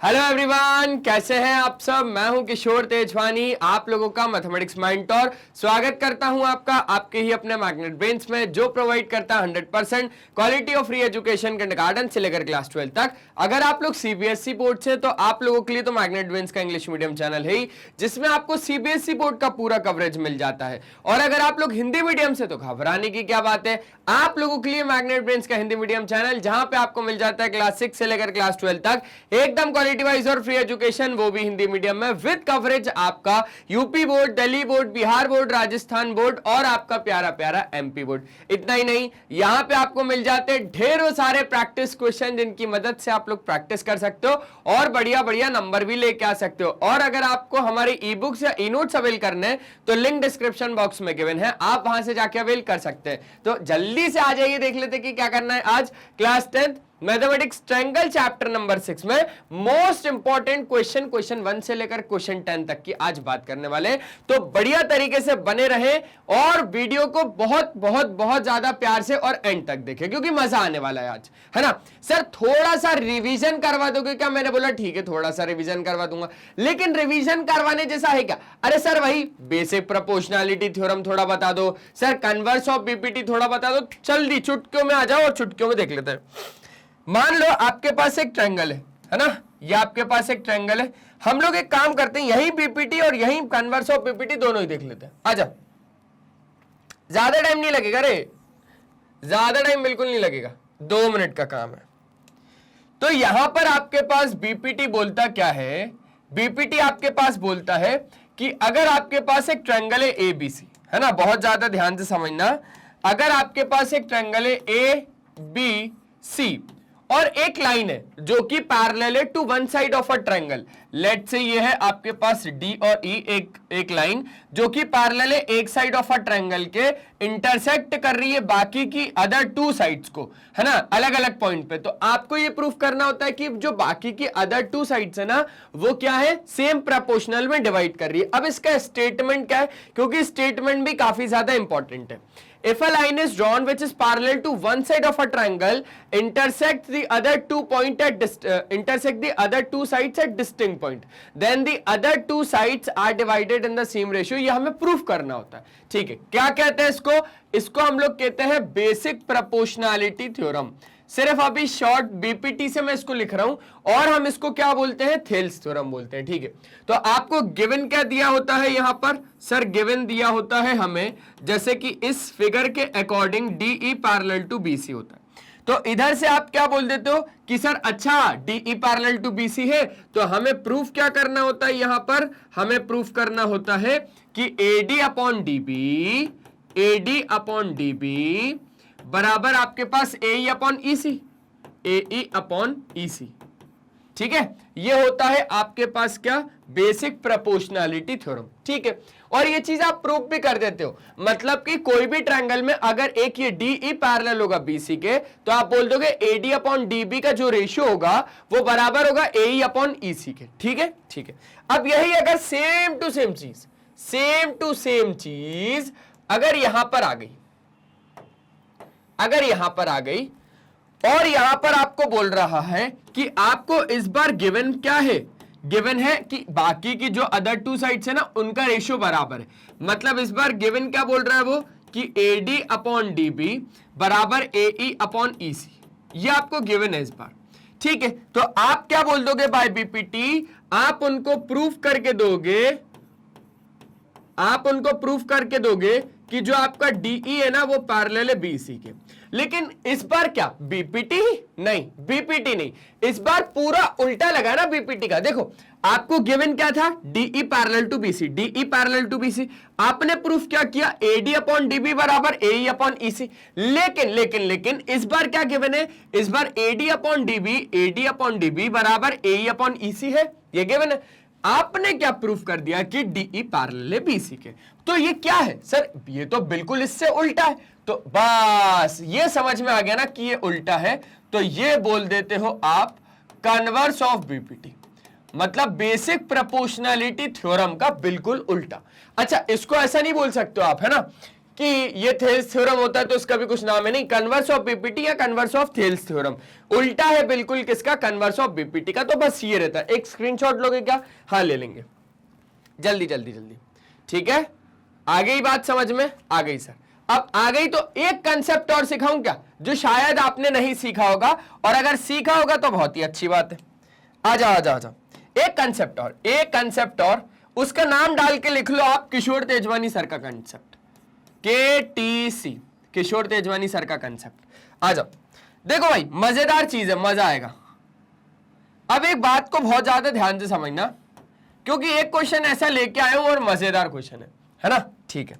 Hello everyone, कैसे हैं आप सब। मैं हूं किशोर तेजवानी, आप लोगों का मैथमेटिक्स मेंटर। स्वागत करता हूं आपका आपके ही अपने मैग्नेट ब्रेन्स में, जो प्रोवाइड करता है 100% quality of free education kindergarten से लेकर क्लास 12 तक। अगर आप लोग सीबीएसई बोर्ड से, तो आप लोगों के लिए तो मैग्नेट ब्रेन्स का इंग्लिश मीडियम चैनल है ही, जिसमें आपको सीबीएसई बोर्ड का पूरा कवरेज मिल जाता है। और अगर आप लोग हिंदी मीडियम से, तो घबराने की क्या बात है, आप लोगों के लिए मैग्नेट ब्रेन्स का हिंदी मीडियम चैनल, जहां पे आपको मिल जाता है क्लास 6 से लेकर क्लास 12 तक एकदम क्वालिटी वाइज और फ्री एजुकेशन, वो भी हिंदी मीडियम में विद कवरेज आपका UP board, Delhi board, Bihar board, Rajasthan board और आपका प्यारा प्यारा एमपी बोर्ड। इतना ही नहीं, यहां पे आपको मिल जाते हैं ढेरों सारे प्रैक्टिस क्वेश्चन, जिनकी मदद से आप लोग प्रैक्टिस कर सकते हो और बढ़िया बढ़िया नंबर भी लेके आ सकते हो। और अगर आपको हमारे ई बुक्स या ई नोट्स अवेल करने हैं, तो लिंक डिस्क्रिप्शन बॉक्स में गिवन है, आप वहां से जाके अवेल कर सकते हैं। तो जल्दी से आ जाइए, देख लेते कि क्या करना है। आज class 10 mathematics triangle chapter number 6 में मोस्ट इंपॉर्टेंट क्वेश्चन 1 से लेकर क्वेश्चन 10 तक की आज बात करने वाले। तो बढ़िया तरीके से बने रहे और वीडियो को बहुत बहुत बहुत ज्यादा प्यार से और एंड तक देखें, क्योंकि मजा आने वाला है आज, है ना। सर थोड़ा सा रिवीजन करवा दोगे क्या? मैंने बोला ठीक है, थोड़ा सा रिवीजन करवा दूंगा, लेकिन रिवीजन करवाने जैसा है क्या? अरे सर वही बेसिक प्रोपोर्शनैलिटी थ्योरम थोड़ा बता दो, सर कन्वर्स ऑफ बीपीटी थोड़ा बता दो। जल्दी चुटकियों में आ जाओ और चुटकियों में देख लेते हैं। मान लो आपके पास एक ट्रायंगल है ना, ये आपके पास एक ट्रायंगल है। हम लोग एक काम करते हैं, यही बीपीटी और यही कन्वर्स ऑफ बीपीटी दोनों ही देख लेते हैं। आ जाओ, ज्यादा टाइम नहीं लगेगा रे, ज्यादा टाइम बिल्कुल नहीं लगेगा, 2 मिनट का काम है। तो यहां पर आपके पास बीपीटी बोलता क्या है? बीपीटी आपके पास बोलता है कि अगर आपके पास एक ट्रायंगल है एबीसी, है ना, बहुत ज्यादा ध्यान से समझना। अगर आपके पास एक ट्रायंगल है ए बी सी और एक लाइन है जो कि पैरेलल है to one side of a triangle, let से ये है आपके पास डी और ई, एक लाइन जो कि पैरेलल है एक साइड ऑफ अ ट्रायंगल के, इंटरसेक्ट कर रही है बाकी की अदर 2 साइड्स को, है ना, अलग अलग पॉइंट पे। तो आपको ये प्रूफ करना होता है कि जो बाकी की अदर 2 साइड्स है ना, वो क्या है, सेम प्रोपोर्शनल में डिवाइड कर रही है। अब इसका स्टेटमेंट क्या है, क्योंकि स्टेटमेंट भी काफी ज्यादा इंपॉर्टेंट है। If a line is drawn which is parallel to one side of a triangle, intersect the other 2 sides at distinct point, then the other 2 sides are divided in the same ratio। ये हमें proof करना होता है, ठीक है। क्या कहते हैं इसको हम लोग कहते हैं बेसिक प्रोपोर्शनैलिटी थ्योरम। सिर्फ अभी शॉर्ट बीपीटी से मैं इसको लिख रहा हूं, और हम इसको क्या बोलते हैं, थेल्स थ्योरम बोलते हैं, ठीक है। तो आपको गिवन क्या दिया होता है यहां पर? सर गिवन दिया होता है हमें, जैसे कि इस फिगर के according DE parallel to BC होता है। तो इधर से आप क्या बोल देते हो कि सर अच्छा डीई पैरेलल टू बीसी है, तो हमें प्रूफ क्या करना होता है यहां पर? हमें प्रूफ करना होता है कि एडी अपॉन डीबी बराबर आपके पास ए अपॉन ई सी, ठीक है। ये होता है आपके पास क्या, बेसिक प्रोपोर्शनैलिटी थ्योरम, ठीक है। और ये चीज आप प्रूफ भी कर देते हो, मतलब कि कोई भी ट्रायंगल में अगर एक ये डीई पैरेलल होगा बीसी के, तो आप बोल दोगे एडी अपॉन डीबी का जो रेशियो होगा वो बराबर होगा एई अपॉन ईसी के, ठीक है, ठीक है। अब यही अगर सेम टू सेम चीज अगर यहां पर आ गई, और यहां पर आपको बोल रहा है कि आपको इस बार गिवन क्या है, गिवन है कि बाकी की जो अदर 2 साइड्स है ना, उनका रेशियो बराबर है। मतलब इस बार गिवन क्या बोल रहा है वो, कि एडी अपॉन डीबी बराबर एई अपॉन ईसी, ये आपको गिवन है इस बार, ठीक है। तो आप क्या बोल दोगे बाय बीपीटी? आप उनको प्रूफ करके दोगे कि जो आपका डीई है ना, वो पैरेलल है बीसी के। लेकिन इस बार क्या बीपीटी नहीं, इस बार पूरा उल्टा लगा ना बीपीटी का। देखो आपको गिवन क्या था, डीई पैरेलल टू बीसी, आपने प्रूफ क्या किया, एडी अपॉन डीबी बराबर एई अपॉन ईसी। लेकिन इस बार क्या गिवन है, इस बार एडी अपॉन डीबी बराबर एई अपॉन ईसी है, ये गिवन है। आपने क्या प्रूफ कर दिया कि डीई पैरेलल है बीसी के। तो ये क्या है सर, ये तो बिल्कुल इससे उल्टा है। तो बस ये समझ में आ गया ना कि ये उल्टा है, तो ये बोल देते हो आप कन्वर्स ऑफ बीपीटी, मतलब बेसिक प्रोपोर्शनैलिटी थ्योरम का बिल्कुल उल्टा। अच्छा, इसको ऐसा नहीं बोल सकते हो आप, है ना, कि ये थेल्स थ्योरम होता है तो उसका भी कुछ नाम है नहीं, कन्वर्स ऑफ बीपीटी या कन्वर्स ऑफ थेल्स थ्योरम, उल्टा है बिल्कुल किसका, कन्वर्स ऑफ बीपीटी का। तो बस ये रहता है। एक स्क्रीनशॉट लोगे क्या? हाँ ले लेंगे, जल्दी जल्दी जल्दी, ठीक है। आ गई बात समझ में? आ गई सर। अब आ गई तो एक कंसेप्ट और सिखाऊं क्या, जो शायद आपने नहीं सीखा होगा, और अगर सीखा होगा तो बहुत ही अच्छी बात है। आ जाओ आ जाओ आ जाओ, एक कंसेप्ट और, उसका नाम डाल के लिख लो आप, किशोर तेजवानी सर का कंसेप्ट, KTC, किशोर तेजवानी सर का कंसेप्ट। आ जाओ, देखो भाई मजेदार चीज है, मजा आएगा। अब एक बात को बहुत ज्यादा ध्यान से समझना, क्योंकि एक क्वेश्चन ऐसा लेके आया हूं और मजेदार क्वेश्चन है ना, ठीक है।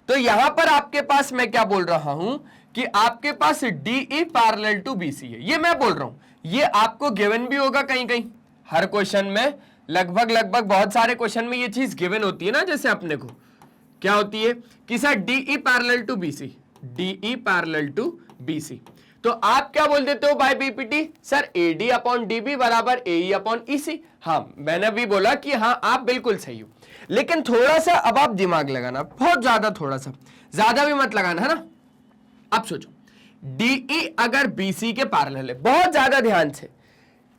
तो यहां पर आपके पास मैं क्या बोल रहा हूं कि आपके पास DE पैरेलल टू BC है, ये मैं बोल रहा हूं, ये आपको गिवन भी होगा कहीं कहीं, हर क्वेश्चन में लगभग बहुत सारे क्वेश्चन में ये चीज गिवन होती है ना। जैसे अपने को क्या होती है कि sir DE parallel to BC, DE parallel to BC, तो आप क्या बोल देते हो by BPT, sir AD upon DB बराबर AE अपॉन EC। हाँ मैंने भी बोला कि हाँ आप बिल्कुल सही हो, लेकिन थोड़ा सा अब आप दिमाग लगाना, बहुत ज्यादा, थोड़ा सा ज्यादा भी मत लगाना, है ना। अब सोचो DE अगर BC के पैरेलल है, बहुत ज्यादा ध्यान से,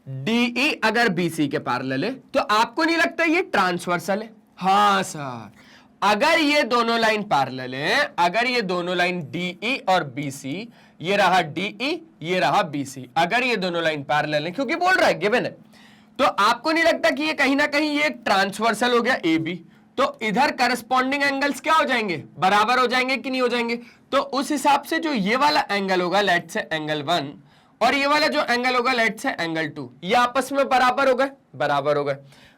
DE अगर BC के पैरेलल है तो आपको नहीं लगता ये ट्रांसवर्सल है? हाँ सर, अगर ये दोनों लाइन पैरेलल है, अगर ये दोनों लाइन DE और BC, ये रहा DE ये रहा BC, अगर ये दोनों लाइन पैरेलल है, क्योंकि बोल रहा है गिवन है, तो आपको नहीं लगता कि ये कहीं ना कहीं ये ट्रांसवर्सल हो गया AB, तो इधर करस्पॉन्डिंग एंगल्स क्या हो जाएंगे, बराबर हो जाएंगे कि नहीं हो जाएंगे। तो उस हिसाब से जो ये वाला एंगल होगा लेट्स से एंगल 1, और ये वाला जो एंगल होगा लेट्स से एंगल 2, ये आपस में बराबर हो गए, बराबर हो गए।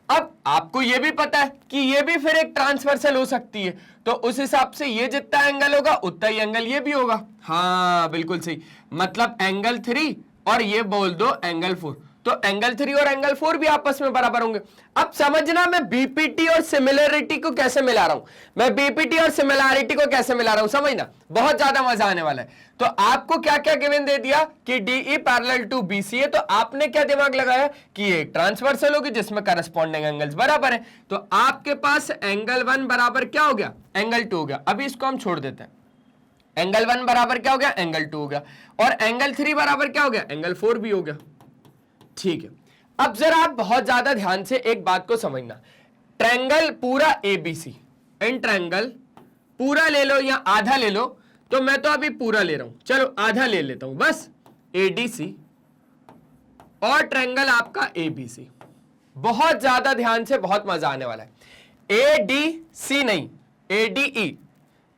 अब आपको ये भी पता है कि ये भी फिर एक ट्रांसवर्सल हो सकती है, तो उस हिसाब से ये जितना एंगल होगा उतना ही एंगल ये भी होगा। हाँ बिल्कुल सही, मतलब एंगल 3 और ये बोल दो एंगल 4, तो एंगल 3 और एंगल 4 भी आपस में बराबर होंगे। अब समझना मैं बीपीटी और सिमिलरिटी को कैसे मिला रहा हूं, मैं बीपीटी और सिमिलरिटी को कैसे मिला रहा हूं, समझना, बहुत ज्यादा मजा आने वाला है। तो आपको क्या क्या गिवन दे दिया कि DE पैरेलल टू BC है, तो आपने क्या दिमाग लगाया कि ये ट्रांसवर्सल होगी जिसमें करस्पॉन्डिंग एंगल्स बराबर है, तो आपके पास एंगल 1 बराबर क्या हो गया, एंगल 2 हो गया। अभी इसको हम छोड़ देते हैं, एंगल 1 बराबर क्या हो गया, एंगल 2 हो गया, और एंगल 3 बराबर क्या हो गया, एंगल 4 भी हो गया, ठीक है। अब जरा आप बहुत ज्यादा ध्यान से एक बात को समझना, ट्रायंगल पूरा ABC, इन ट्रायंगल पूरा ले लो या आधा ले लो, तो मैं तो अभी पूरा ले रहा हूं, चलो आधा ले लेता हूं बस, ADC और ट्रायंगल आपका ABC, बहुत ज्यादा ध्यान से, बहुत मजा आने वाला है। ADC नहीं,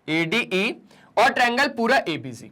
ADE और ट्रायंगल पूरा ABC,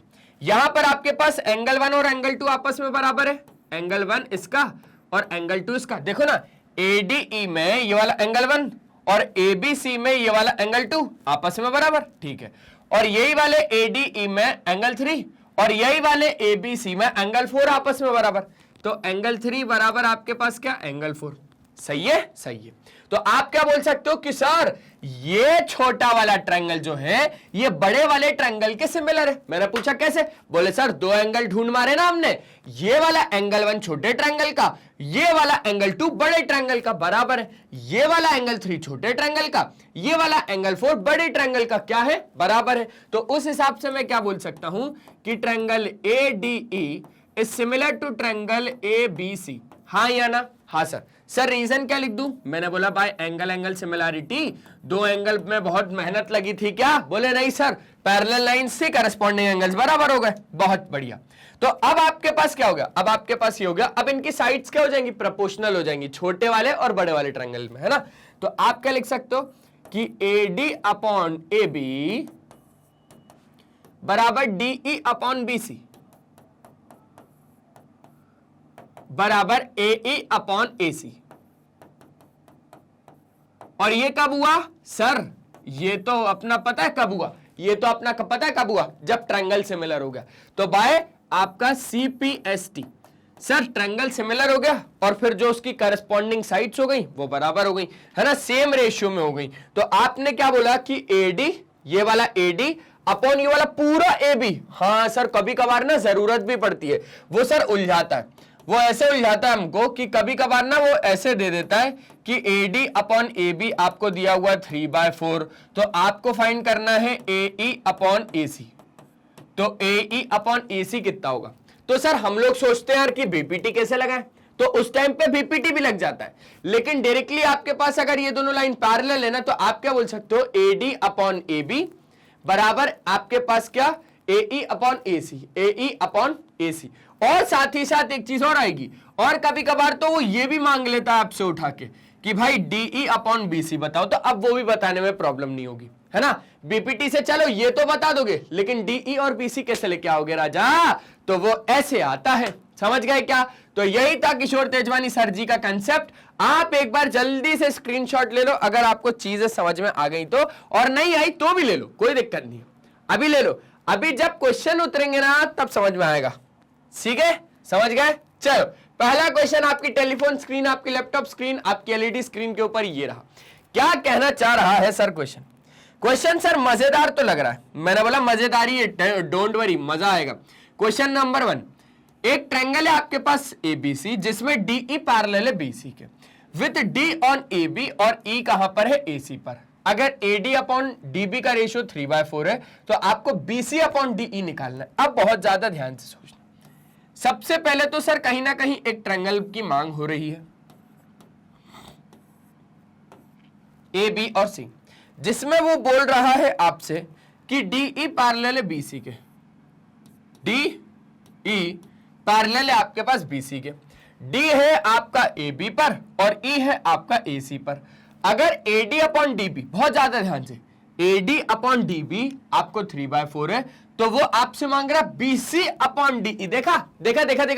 यहां पर आपके पास एंगल 1 और एंगल 2 आपस में बराबर है, एंगल 1 इसका और एंगल 2 इसका। देखो ना ADE में ये वाला एंगल 1 और ABC में ये वाला एंगल 2 आपस में बराबर, ठीक है। और यही वाले ADE में एंगल 3 और यही वाले ABC में एंगल 4 आपस में बराबर, तो एंगल 3 बराबर आपके पास क्या, एंगल 4। सही है, सही है। तो आप क्या बोल सकते हो कि सर ये छोटा वाला ट्रायंगल जो है ये बड़े वाले ट्रायंगल के सिमिलर है। मैंने पूछा कैसे, बोले सर दो एंगल ढूंढ मारे ना हमने, ये वाला एंगल 1 छोटे ट्रायंगल का, ये वाला एंगल 2 बड़े ट्रायंगल का बराबर है, ये वाला एंगल 3 छोटे ट्रायंगल का, ये वाला एंगल 4 बड़े ट्रायंगल का क्या है, बराबर है। तो उस हिसाब से मैं क्या बोल सकता हूं कि triangle ADE is similar to triangle ABC। हाँ या ना? हाँ सर। सर रीजन क्या लिख दूं? मैंने बोला भाई एंगल एंगल सिमिलरिटी, दो एंगल में बहुत मेहनत लगी थी क्या? बोले नहीं सर, पैरेलल लाइन से करस्पॉन्डिंग एंगल्स बराबर हो गए। बहुत बढ़िया। तो अब आपके पास क्या हो गया? अब आपके पास ये हो गया, अब इनकी साइड्स क्या हो जाएंगी? प्रोपोर्शनल हो जाएंगी, छोटे वाले और बड़े वाले ट्रायंगल में, है ना। तो आप क्या लिख सकते हो कि AD अपॉन AB बराबर DE अपॉन BC बराबर AE अपॉन AC। और ये कब हुआ सर? ये तो अपना पता है कब हुआ, ये तो अपना पता है कब हुआ, जब ट्रायंगल सिमिलर हो गया। तो बाय आपका CPST, सर ट्रायंगल सिमिलर हो गया और फिर जो उसकी करस्पॉन्डिंग साइड्स हो गई वो बराबर हो गई, है ना, सेम रेशियो में हो गई। तो आपने क्या बोला कि AD, ये वाला AD अपॉन ये वाला पूरा AB। हाँ सर, कभी कभार ना जरूरत भी पड़ती है, वो सर उलझाता है, वो ऐसे उलझाता है हमको कि कभी कभार ना वो ऐसे दे देता है कि AD अपॉन AB आपको दिया हुआ 3/4, तो आपको फाइंड करना है AE अपॉन AC। तो AE अपॉन AC कितना होगा? तो सर हम लोग सोचते हैं यार कि BPT कैसे लगाएं, तो उस टाइम पे BPT भी लग जाता है, लेकिन डायरेक्टली आपके पास अगर ये दोनों लाइन पैरेलल है ना, तो आप क्या बोल सकते हो, AD अपॉन AB बराबर आपके पास क्या, AE upon AC, AE upon AC। और साथ ही साथ एक चीज और आएगी, और कभी कभार तो वो ये भी मांग लेता है आपसे उठा के कि भाई DE अपॉन BC बताओ, तो अब वो भी बताने में प्रॉब्लम नहीं होगी, है ना। BPT से चलो ये तो बता दोगे, लेकिन DE और BC कैसे लेके आओगे राजा? तो वो ऐसे आता है, समझ गए क्या? तो यही था किशोर तेजवानी सर जी का कंसेप्ट। आप एक बार जल्दी से स्क्रीनशॉट ले लो अगर आपको चीजें समझ में आ गई तो, और नहीं आई तो भी ले लो, कोई दिक्कत नहीं, अभी ले लो। अभी जब क्वेश्चन उतरेंगे ना तब समझ में आएगा, ठीक है? समझ गए? चलो पहला क्वेश्चन आपकी टेलीफोन स्क्रीन, आपकी लैपटॉप स्क्रीन, आपकी LED स्क्रीन के ऊपर ये रहा। क्या कहना चाह रहा है सर क्वेश्चन सर मजेदार तो लग रहा है, मैंने बोला मजेदार ही है, डोंट वरी मजा आएगा। क्वेश्चन नंबर 1, एक ट्रायंगल है आपके पास ABC जिसमें DE पैरेलल है BC के, विथ D ऑन AB और E कहां पर है, AC पर। अगर AD अपॉन DB का रेशियो 3/4 है तो आपको BC अपॉन DE निकालना है। अब बहुत ज्यादा ध्यान से सोचना। सबसे पहले तो सर कहीं ना कहीं एक ट्रायंगल की मांग हो रही है AB और C, जिसमें वो बोल रहा है आपसे कि DE पैरेलल है BC के, DE पैरेलल है आपके पास BC के, D है आपका AB पर और E है आपका AC पर। अगर AD अपॉन DB, बहुत ज्यादा ध्यान से, AD अपॉन DB आपको 3/4 है, तो वो आपसे मांग रहा है BC अपॉन DE। देखा,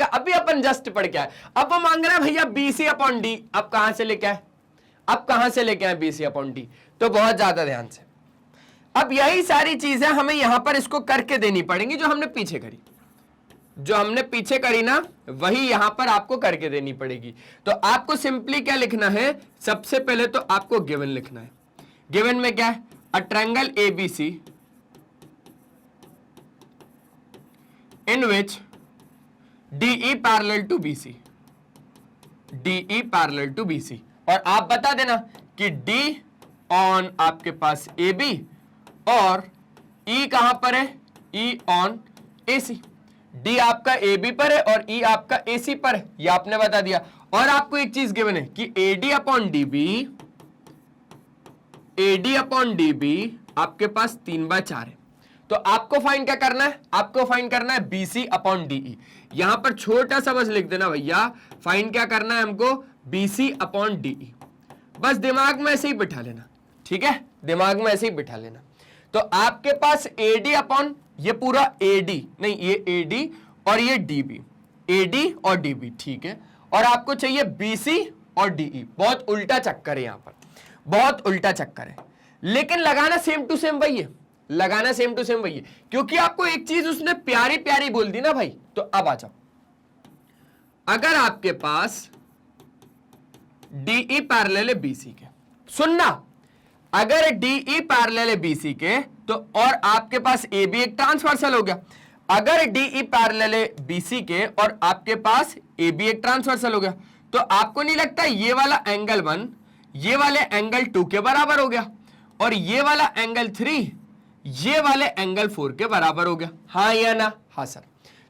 अभी अपन जस्ट पढ़ के आए, अब वो मांग रहा है भैया BC अपॉन D। अब कहां से लेके आए, BC अपॉन D। तो बहुत ज्यादा ध्यान से, अब यही सारी चीजें हमें यहां पर इसको करके देनी पड़ेंगी जो हमने पीछे करी ना, वही यहां पर आपको करके देनी पड़ेगी। तो आपको सिंपली क्या लिखना है, सबसे पहले तो आपको गिवन लिखना है। गिवन में क्या है, a triangle ABC in which DE parallel to BC, DE parallel to BC, और आप बता देना कि D ऑन आपके पास AB और E कहां पर है, E ऑन AC। D आपका AB पर है और E आपका AC पर है, ये आपने बता दिया। और आपको एक चीज गिवन है कि AD अपॉन DB आपके पास 3/4 है। तो आपको फाइंड क्या करना है, आपको फाइंड करना है BC अपॉन DE। यहां पर छोटा सा बस लिख देना भैया, फाइंड क्या करना है हमको, BC अपॉन DE। बस दिमाग में ऐसे ही बिठा लेना, ठीक है, दिमाग में ऐसे ही बिठा लेना। तो आपके पास AD अपॉन, ये पूरा AD नहीं, ये AD और ये DB, AD और DB, ठीक है। और आपको चाहिए BC और DE। बहुत उल्टा चक्कर है यहां पर, बहुत उल्टा चक्कर है, लेकिन लगाना सेम टू सेम वही है, क्योंकि आपको एक चीज उसने प्यारी प्यारी बोल दी ना भाई। तो अब आ जाओ, अगर आपके पास DE पैरेलल है BC के, सुनना, अगर DE पैरेलल है BC के तो, और आपके पास AB एक ट्रांसवर्सल हो गया। अगर DE पैरेलल है BC के और आपके पास AB एक ट्रांसवर्सल हो गया, तो आपको नहीं लगता ये वाला एंगल 1 ये वाले एंगल 2 के बराबर हो गया, और ये वाला एंगल 3 ये वाले एंगल 4 के बराबर हो गया, हाँ या ना? हाँ सर।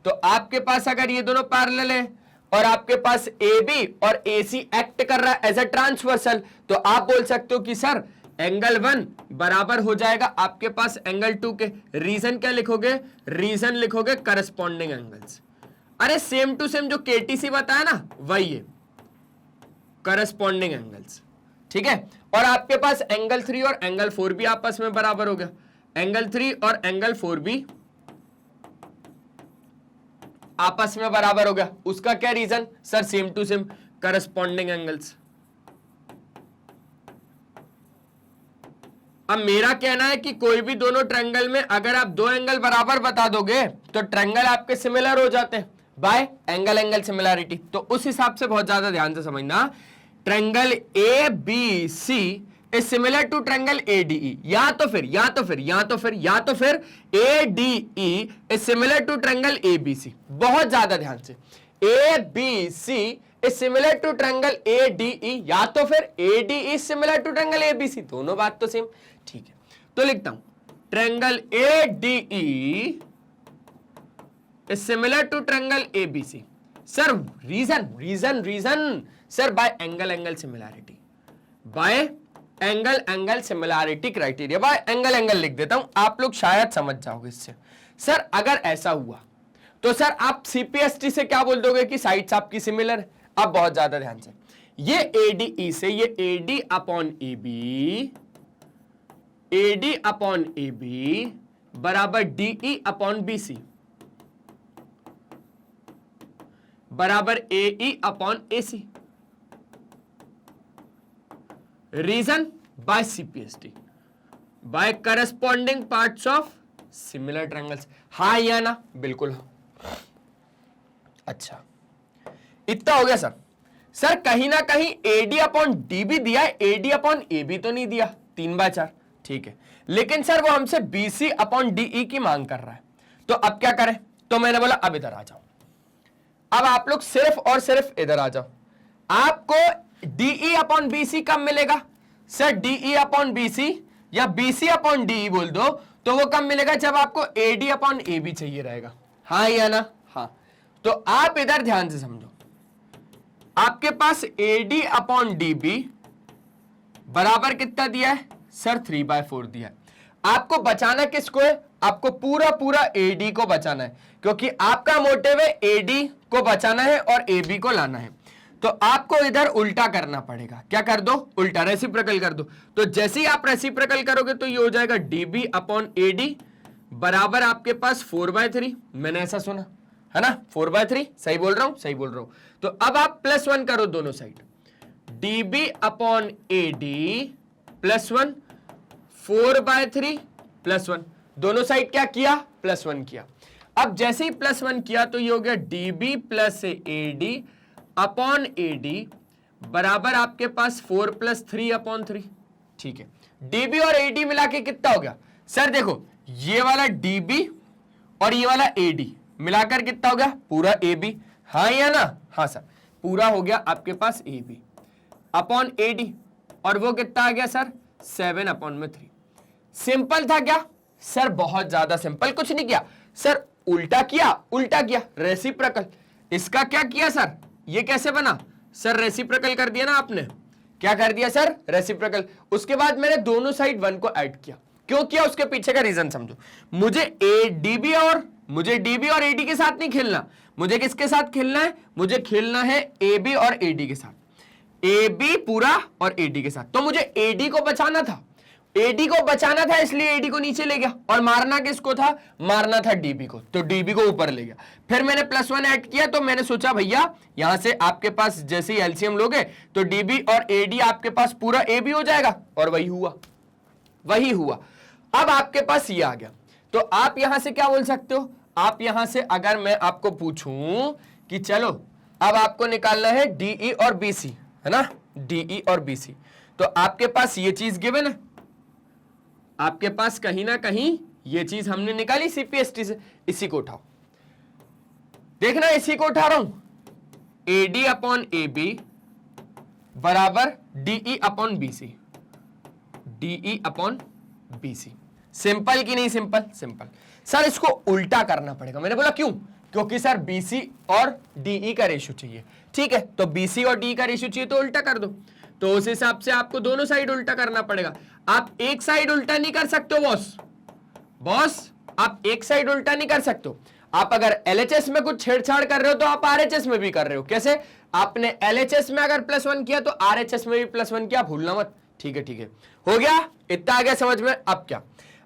तो आपके पास अगर ये दोनों पैरेलल है और आपके पास AB और AC एक्ट कर रहा है एज अ ट्रांसवर्सल, तो आप बोल सकते हो कि सर एंगल 1 बराबर हो जाएगा आपके पास एंगल 2 के। रीजन क्या लिखोगे, रीजन लिखोगे करस्पॉन्डिंग एंगल्स। अरे सेम टू सेम जो KTC बताया ना, वही है करस्पॉन्डिंग एंगल्स, ठीक है। और आपके पास एंगल 3 और एंगल 4 भी आपस में बराबर हो गया, एंगल 3 और एंगल 4 भी आपस में बराबर हो गया। उसका क्या reason, sir same to same corresponding angles. अब मेरा कहना है कि कोई भी दोनों ट्रायंगल में अगर आप दो एंगल बराबर बता दोगे तो ट्रायंगल आपके सिमिलर हो जाते हैं बाय एंगल एंगल सिमिलरिटी। तो उस हिसाब से बहुत ज्यादा ध्यान से समझना, triangle ABC is similar to triangle ADE, या तो फिर ADE is similar to triangle ABC। बहुत ज्यादा ध्यान से, A B C is similar to triangle A D E, या तो फिर A D is similar to triangle A B C, दोनों बात तो सेम। ठीक है, तो लिखता हूं triangle A D E is similar to triangle A B C. Sir reason sir bye angle similarity, by angle similarity criteria, bye angle लिख देता हूं, आप लोग शायद समझ जाओगे इससे। सर अगर ऐसा हुआ तो सर आप सीपीएसटी से क्या बोल दोगे कि साइड्स आपकी सिमिलर है। अब बहुत ज्यादा ध्यान से, ये एडीई से ये एडी अपॉन ए बी बराबर डीई अपॉन बीसी बराबर AE upon AC. Reason by CPST, by corresponding parts of similar triangles. हाँ या ना? बिल्कुल हाँ। अच्छा, इतना हो गया सर। सर कहीं ना कहीं एडी अपॉन डी भी दिया है, एडी अपॉन ए बी तो नहीं दिया, 3/4, ठीक है। लेकिन सर वो हमसे बीसी अपॉन डीई की मांग कर रहा है, तो अब क्या करें? तो मैंने बोला अब इधर आ जाओ, अब आप लोग सिर्फ और सिर्फ इधर आ जाओ। आपको डीई अपॉन बीसी कब मिलेगा? सर डीई अपॉन बीसी या बीसी अपॉन डीई बोल दो, तो वो कब मिलेगा? जब आपको एडी अपॉन ए बी चाहिए रहेगा। हाँ या ना? हाँ। तो आप इधर ध्यान से समझो, आपके पास एडी अपॉन डी बी बराबर कितना दिया है? सर 3/4 दिया है। आपको बचाना किसको है? आपको पूरा एडी को बचाना है, क्योंकि आपका मोटिव है एडी को बचाना है और एबी को लाना है। तो आपको इधर उल्टा करना पड़ेगा। क्या कर दो? उल्टा, रेसिप्रोकल कर दो। तो जैसे ही आप रेसिप्रोकल करोगे तो ये हो जाएगा डीबी अपॉन एडी बराबर आपके पास 4/3। मैंने ऐसा सुना है ना, 4/3। सही बोल रहा हूं? सही बोल रहा हूं। तो अब आप +1 करो दोनों साइड, डीबी अपॉन एडी +1, 4/3 +1, दोनों साइड क्या किया? +1 किया। अब जैसे ही +1 किया तो ये हो गया DB plus AD upon AD बराबर आपके पास 4 + 3/3। ठीक है, डीबी और एडी मिला के कितना हो गया? सर देखो, ये वाला डीबी और ये वाला एडी मिलाकर कितना हो गया? पूरा एबी। हाँ या ना? हाँ सर, पूरा हो गया आपके पास एबी अपॉन एडी, और वो कितना आ गया सर? 7/3। सिंपल था क्या? सर बहुत ज्यादा सिंपल, कुछ नहीं किया सर, उल्टा किया रेसिप्रोकल। इसका क्या किया सर? ये कैसे बना? सर रेसिप्रोकल कर दिया ना आपने। क्या कर दिया सर? रेसिप्रोकल। उसके बाद मैंने दोनों साइड 1 को ऐड किया। क्यों किया? उसके पीछे का रीजन समझो। मुझे डीबी और एडी के साथ नहीं खेलना, मुझे किसके साथ खेलना है? मुझे खेलना है एबी और एडी के साथ, एबी पूरा और एडी के साथ। तो मुझे एडी को बचाना था, इसलिए एडी को नीचे ले गया, और मारना किसको था? मारना था डीबी को, तो डीबी को ऊपर ले गया। फिर मैंने +1 ऐड किया, तो मैंने सोचा भैया यहां से आपके पास जैसे ही एलसीएम लोगे तो डीबी और एडी आपके पास पूरा एबी हो जाएगा, और वही हुआ। अब आपके पास ये आ गया, तो आप यहां से क्या बोल सकते हो? आप यहां से अगर मैं आपको पूछूं कि चलो अब आपको निकालना है डीई और बीसी, है ना, डीई और बीसी, तो आपके पास ये चीज गिवन है, आपके पास कहीं ना कहीं ये चीज हमने निकाली सीपीएसटी से। इसी को उठाओ, देखना इसी को उठा रहा हूं, एडी अपॉन एबी बराबर DE upon BC, DE upon BC. Simple की नहीं? सिंपल। सर इसको उल्टा करना पड़ेगा। मैंने बोला क्यों? क्योंकि सर बीसी और डीई का रेशियो चाहिए। ठीक है, तो बीसी और डीई का रेशियो चाहिए तो उल्टा कर दो। तो उस हिसाब से आपको दोनों साइड उल्टा करना पड़ेगा। आप एक साइड उल्टा नहीं कर सकते हो बॉस, आप एक साइड उल्टा नहीं कर सकते हो। आप अगर एलएचएस में कुछ छेड़छाड़ कर रहे हो तो आप आरएचएस में भी कर रहे हो। कैसे? आपने एलएचएस में अगर +1 किया तो आरएचएस में भी +1 किया, भूलना मत। ठीक है, हो गया, इतना आ गया समझ में। अब क्या?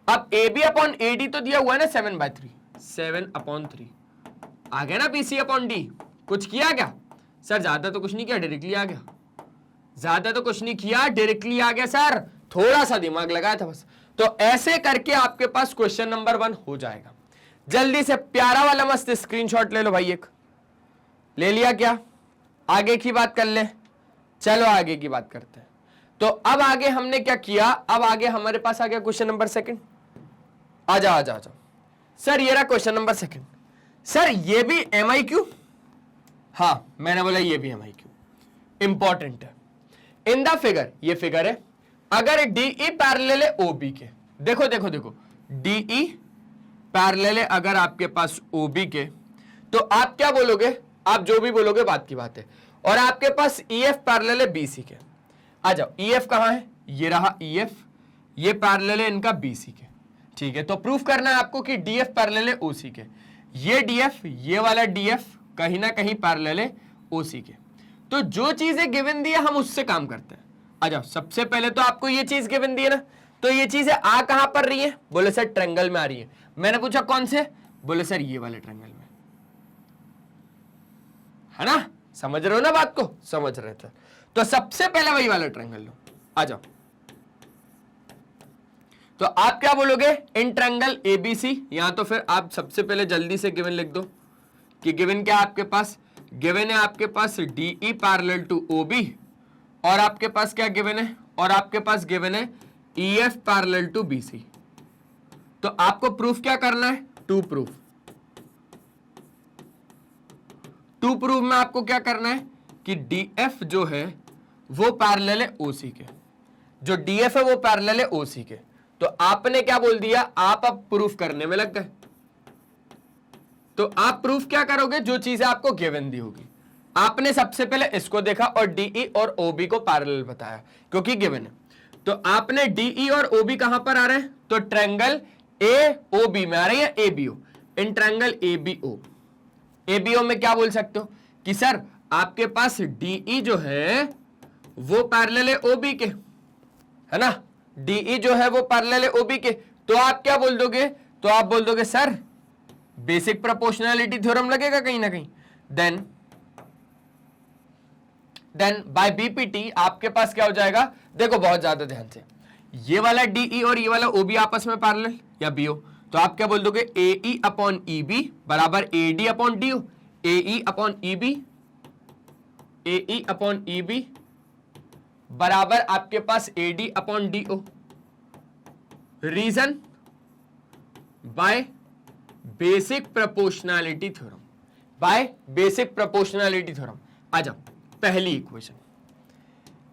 अब AB अपॉन AD तो दिया हुआ है ना 7/3 आ गया ना BC अपॉन D। कुछ किया क्या? सर ज्यादा तो कुछ नहीं किया, डायरेक्टली आ गया। ज्यादा तो कुछ नहीं किया, डायरेक्टली आ गया सर, थोड़ा सा दिमाग लगाया था बस। तो ऐसे करके आपके पास क्वेश्चन नंबर 1 हो जाएगा। जल्दी से प्यारा वाला मस्त स्क्रीनशॉट ले लो भाई। एक ले लिया क्या? आगे की बात कर ले। चलो आगे की बात करते हैं। तो अब आगे हमने क्या किया? अब आगे हमारे पास आ गया क्वेश्चन नंबर 2। आ जाओ सर, ये रहा क्वेश्चन नंबर 2। सर ये भी MIQ हाँ मैंने बोला ये भी MIQ इंपॉर्टेंट है। इन द फिगर, ये फिगर है, अगर DE पैरेलल है OB के, देखो देखो देखो, DE पैरेलल है अगर आपके पास OB के, तो आप क्या बोलोगे, आप जो भी बोलोगे बात की बात है। और आपके पास EF पैरेलल है BC के, आ जाओ, EF कहां है, ये रहा EF, ये पैरेलल है इनका BC के, ठीक है। तो प्रूफ करना है आपको कि DF पैरेलल है OC के, ये DF, ये वाला DF कहीं ना कहीं पैरेलल है OC के। तो जो चीजें गिवन दी है हम उससे काम करते हैं। आ जाओ, सबसे पहले तो आपको ये चीज गिवन दी है ना, तो ये चीजें आ कहां पर रही है, बोले सर ट्रायंगल में आ रही है। मैंने पूछा कौन से, बोले सर ये वाले ट्रायंगल में, है ना, समझ रहे हो ना बात को, समझ रहे थे। तो सबसे पहले वही वाला ट्रायंगल लो, आ जाओ। तो आप क्या बोलोगे, इन ट्रायंगल ABC, या तो फिर आप सबसे पहले जल्दी से गिवन लिख दो कि गिवन क्या आपके पास, गिवन है आपके पास DE पैरेलल टू OB, और आपके पास क्या गिवन है, और आपके पास गिवन है EF पैरेलल टू BC। तो आपको प्रूफ क्या करना है, टू प्रूफ में आपको क्या करना है कि DF जो है वो पैरेलल है OC के, जो DF है वो पैरेलल है OC के। तो आपने क्या बोल दिया, आप अब प्रूफ करने में लग गए। तो आप प्रूफ क्या करोगे, जो चीजें आपको गिवन दी होगी। आपने सबसे पहले इसको देखा और DE और OB को पैरेलल बताया क्योंकि गिवन है। तो आपने DE और OB कहां पर आ रहे हैं, तो ट्रायंगल AOB में आ रहे हैं, ABO, इन ट्रायंगल ABO में क्या बोल सकते हो कि सर आपके पास DE जो है वो पैरेलल है OB के, है ना, DE जो है वो पैरेलल है OB के। तो आप क्या बोल दोगे, तो आप बोल दोगे सर बेसिक प्रोपोर्शनैलिटी थ्योरम लगेगा कहीं ना कहीं। देन बाय BPT आपके पास क्या हो जाएगा, देखो बहुत ज्यादा ध्यान से, ये वाला DE और ये वाला OB आपस में पैरेलल या BO, तो आप क्या बोल दोगे, AE अपॉन EB बराबर AD upon DO, AE upon EB बराबर आपके पास AD upon DO। Reason, by basic proportionality theorem, by basic proportionality theorem. आ जाओ, पहली इक्वेशन।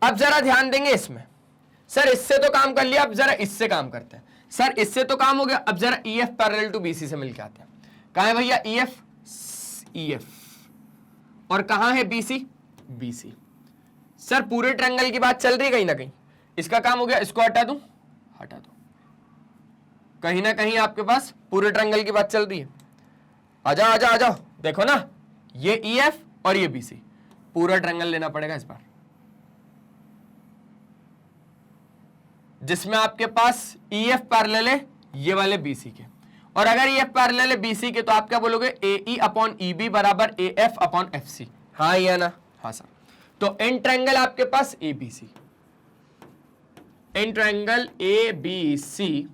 अब जरा ध्यान देंगे इसमें, सर इससे तो काम कर लिया, अब जरा इससे काम करते हैं। सर इससे तो काम हो गया, अब जरा EF पैरेलल टू BC से मिलके आते हैं। कहां है भैया EF, और कहां है BC। सर पूरे ट्रायंगल की बात चल रही है कहीं ना कहीं, इसका काम हो गया, इसको हटा दो, कहीं ना कहीं आपके पास पूरे ट्रायंगल की बात चल रही है। आ जाओ, देखो ना, ये EF और ये BC, पूरा ट्रायंगल लेना पड़ेगा इस बार, जिसमें आपके पास EF पैरेलल है ये वाले BC के, और अगर EF पैरेलल है BC के तो आप क्या बोलोगे, AE अपॉन EB बराबर AF अपॉन FC। हाँ या ना, हाँ सर। तो इन ट्रायंगल आपके पास ABC, इन ट्रायंगल ABC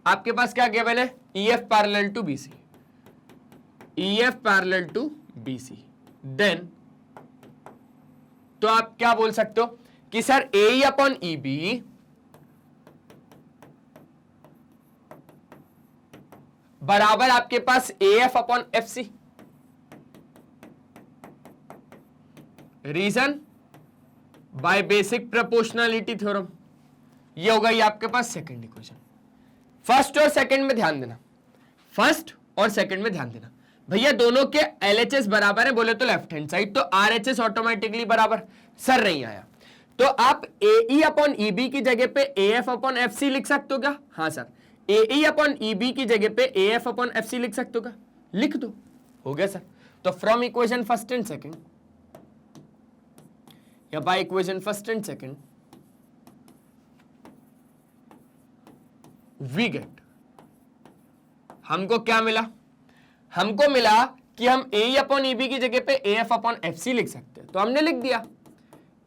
आपके पास क्या गिवन है, EF parallel to BC। Then तो आप क्या बोल सकते हो कि सर AE अपॉन EB बराबर आपके पास AF upon FC। Reason, by basic proportionality theorem. ये होगा ये आपके पास सेकंड इक्वेशन। फर्स्ट और सेकंड में ध्यान देना, फर्स्ट और सेकंड में ध्यान देना। भैया दोनों के LHS बराबर है बोले तो लेफ्ट हैंड साइड, तो RHS ऑटोमेटिकली बराबर, सर नहीं आया तो आप AE अपॉन EB की जगह पे AF अपॉन FC लिख सकते हो क्या, हाँ सर। AE अपॉन EB की जगह पे AF अपॉन FC लिख सकते हो क्या, लिख दो, हो गया सर। तो from equation first and second या by equation first and second we get, हमको क्या मिला, हमको मिला कि हम AE अपॉन EB की जगह पे AF अपॉन FC लिख सकते हैं, तो हमने लिख दिया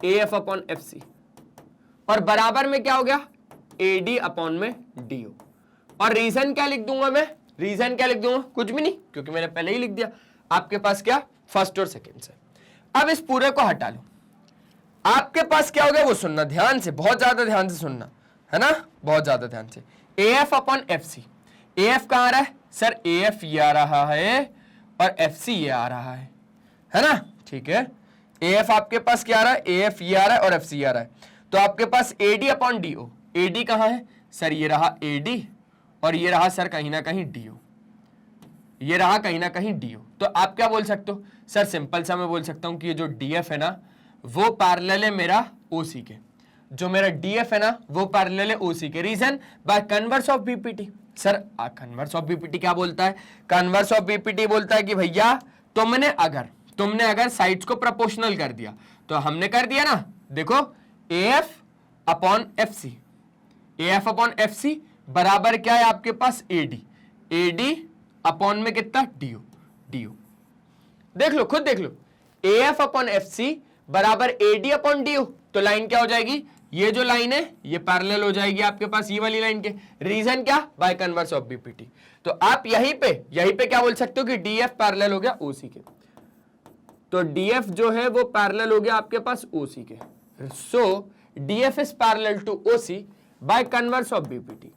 AF अपॉन FC, और बराबर में क्या हो गया AD अपॉन में DO। और रीजन क्या लिख दूंगा मैं, रीजन क्या लिख दूंगा, कुछ भी नहीं, क्योंकि मैंने पहले ही लिख दिया आपके पास क्या, फर्स्ट और सेकंड से। अब इस पूरे को हटा लो, आपके पास क्या हो गया वो सुनना ध्यान से, बहुत ज्यादा ध्यान से सुनना, है ना, बहुत ज्यादा ध्यान से। AF अपॉन FC, AF कहां आ रहा है सर, AF ये आ रहा है और FC ये आ रहा है ना, ठीक है, AF आपके पास क्या आ रहा है, AF ये आ रहा है और FC आ रहा है, तो आपके पास AD अपॉन DO, AD कहाँ है सर, ये रहा AD और ये रहा सर कहीं ना कहीं DO, ये रहा कहीं ना कहीं DO। तो आप क्या बोल सकते हो सर, सिंपल सा मैं बोल सकता हूं कि ये जो DF है ना वो पैरेलल है मेरा OC के, जो मेरा DF है ना वो पैरेलल है OC के। Reason, by converse of BPT। Sir converse of BPT क्या बोलता है, कन्वर्स ऑफ BPT बोलता है कि भैया तुमने अगर साइड्स को प्रोपोर्शनल कर दिया, तो हमने कर दिया ना, देखो AF upon FC, AF upon FC बराबर क्या है आपके पास AD अपॉन में कितना DO। देख लो, खुद देख लो, AF अपॉन FC बराबर AD अपॉन DO, तो लाइन क्या हो जाएगी, ये जो लाइन है ये पैरेलल हो जाएगी आपके पास ये वाली लाइन के। रीजन क्या, बाय कन्वर्स ऑफ BPT। तो आप यहीं पे क्या बोल सकते हो कि DF पैरेलल हो गया OC के, तो DF जो है वो पैरेलल हो गया आपके पास OC के। So DF is parallel to OC by converse of BPT,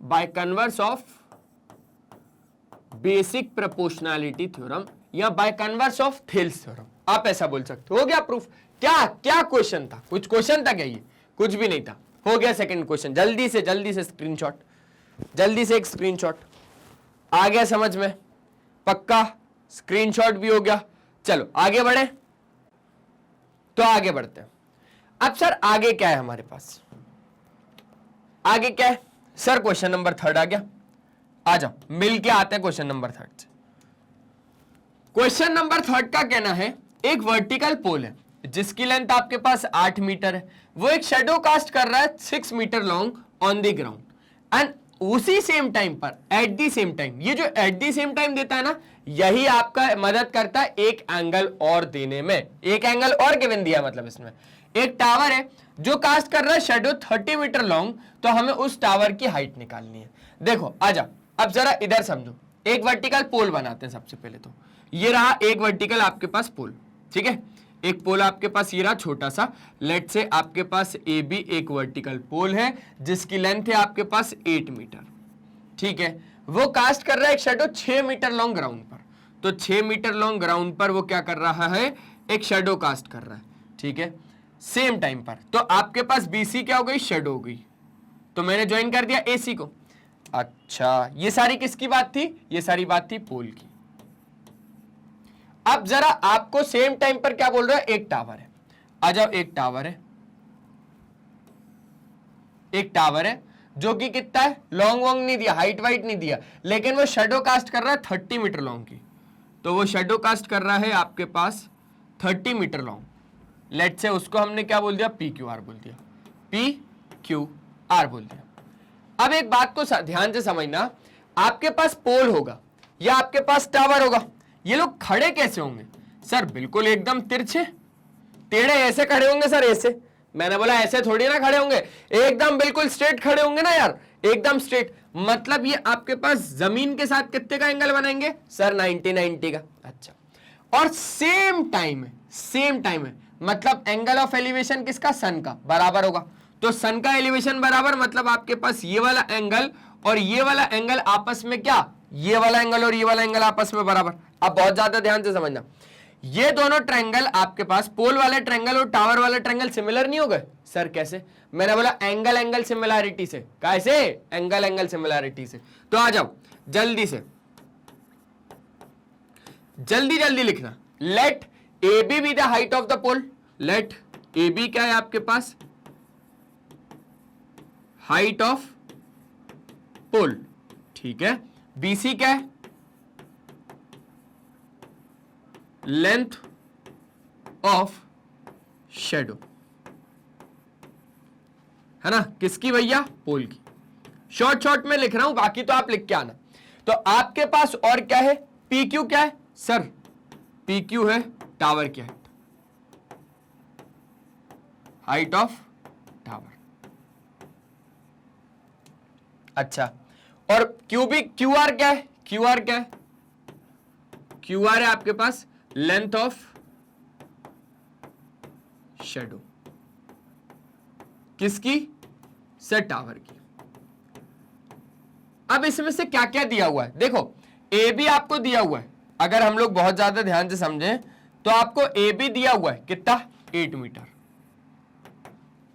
by converse of basic proportionality theorem या by converse of Thales theorem, आप ऐसा बोल सकते हो गया प्रूफ। क्या क्वेश्चन था, कुछ क्वेश्चन था क्या, ये कुछ भी नहीं था, हो गया सेकंड क्वेश्चन। जल्दी से स्क्रीनशॉट, जल्दी से एक स्क्रीनशॉट आ गया समझ में, पक्का स्क्रीनशॉट भी हो गया। चलो आगे बढ़े, तो आगे बढ़ते हैं। अब सर आगे क्या है हमारे पास, आगे क्या है सर, क्वेश्चन नंबर 3 आ गया। आ जाओ मिल के आते हैं क्वेश्चन नंबर 3 से। क्वेश्चन नंबर 3 का कहना है, एक वर्टिकल पोल है जिसकी लेंथ आपके पास 8 मीटर है, वो एक शेडो कास्ट कर रहा है 6 metre long on the ground and उसी सेम टाइम पर एट द सेम टाइम, ये जो एट द सेम टाइम देता है ना, यही आपका मदद करता है एक एंगल और देने में। एक एंगल और गिवन दिया, मतलब इसमें एक टावर है जो कास्ट कर रहा है शेडो 30 मीटर लॉन्ग, तो हमें उस टावर की हाइट निकालनी है। देखो आजा, अब जरा इधर समझो, एक वर्टिकल पोल बनाते हैं सबसे पहले। तो ये रहा एक वर्टिकल आपके पास पोल, ठीक है, एक पोल आपके पास ये रहा छोटा सा, लेट से आपके पास AB एक वर्टिकल पोल है जिसकी लेंथ है आपके पास 8 मीटर, ठीक है, वो कास्ट कर रहा है एक शेडो 6 मीटर लॉन्ग ग्राउंड पर। तो 6 मीटर लॉन्ग ग्राउंड पर वो क्या कर रहा है, एक शेडो कास्ट कर रहा है, ठीक है, सेम टाइम पर। तो आपके पास BC क्या हो गई, शेडो हो गई, तो मैंने ज्वाइन कर दिया AC को। अच्छा, ये सारी किसकी बात थी, ये सारी बात थी पोल की। अब जरा आपको सेम टाइम पर क्या बोल रहा है, एक टावर है, आ जाओ, एक टावर है जो कि कितना है, लॉन्ग वॉन्ग नहीं दिया, हाइट वाइट नहीं दिया, लेकिन वो शेडो कास्ट कर रहा है 30 मीटर लॉन्ग की। तो वो शेडो कास्ट कर रहा है आपके पास 30 मीटर लॉन्ग, लेट से उसको हमने क्या बोल दिया, PQR बोल दिया, PQR बोल दिया। अब एक बात को ध्यान से समझना, आपके पास पोल होगा या आपके पास टावर होगा, ये लोग खड़े कैसे होंगे सर, बिल्कुल एकदम तिरछे टेढ़े ऐसे खड़े होंगे सर, ऐसे, मैंने बोला ऐसे थोड़ी ना खड़े होंगे, एकदम बिल्कुल स्ट्रेट खड़े होंगे ना यार, एकदम स्ट्रेट। मतलब ये आपके पास जमीन के साथ कितने का एंगल बनाएंगे सर, 90 का। अच्छा, और सेम टाइम है, मतलब एंगल ऑफ एलिवेशन किसका, सन का बराबर होगा। तो सन का एलिवेशन बराबर, मतलब आपके पास ये वाला एंगल और ये वाला एंगल आपस में क्या, ये वाला एंगल और ये वाला एंगल आपस में बराबर। अब बहुत ज्यादा ध्यान से समझना, ये दोनों ट्रायंगल आपके पास, पोल वाले ट्रायंगल और टावर वाले ट्रायंगल सिमिलर नहीं हो गए सर, कैसे, मैंने बोला एंगल सिमिलैरिटी से। कैसे, एंगल सिमिलैरिटी से। तो आ जाओ जल्दी से, जल्दी लिखना, let AB be the height of the pole, let AB क्या है आपके पास, हाइट ऑफ पोल, ठीक है, BC क्या है, लेंथ ऑफ शेडो, है ना, किसकी भैया, पोल की। शॉर्ट में लिख रहा हूं, बाकी तो आप लिख के आना। तो आपके पास और क्या है, PQ क्या है सर, PQ है टावर की हाइट ऑफ टावर। अच्छा, और QR क्या है, QR है आपके पास लेंथ ऑफ शेडो, किसकी सर, टावर की। अब इसमें से क्या क्या दिया हुआ है, देखो AB आपको दिया हुआ है, अगर हम लोग बहुत ज्यादा ध्यान से समझें तो आपको ए बी दिया हुआ है कितना 8 मीटर,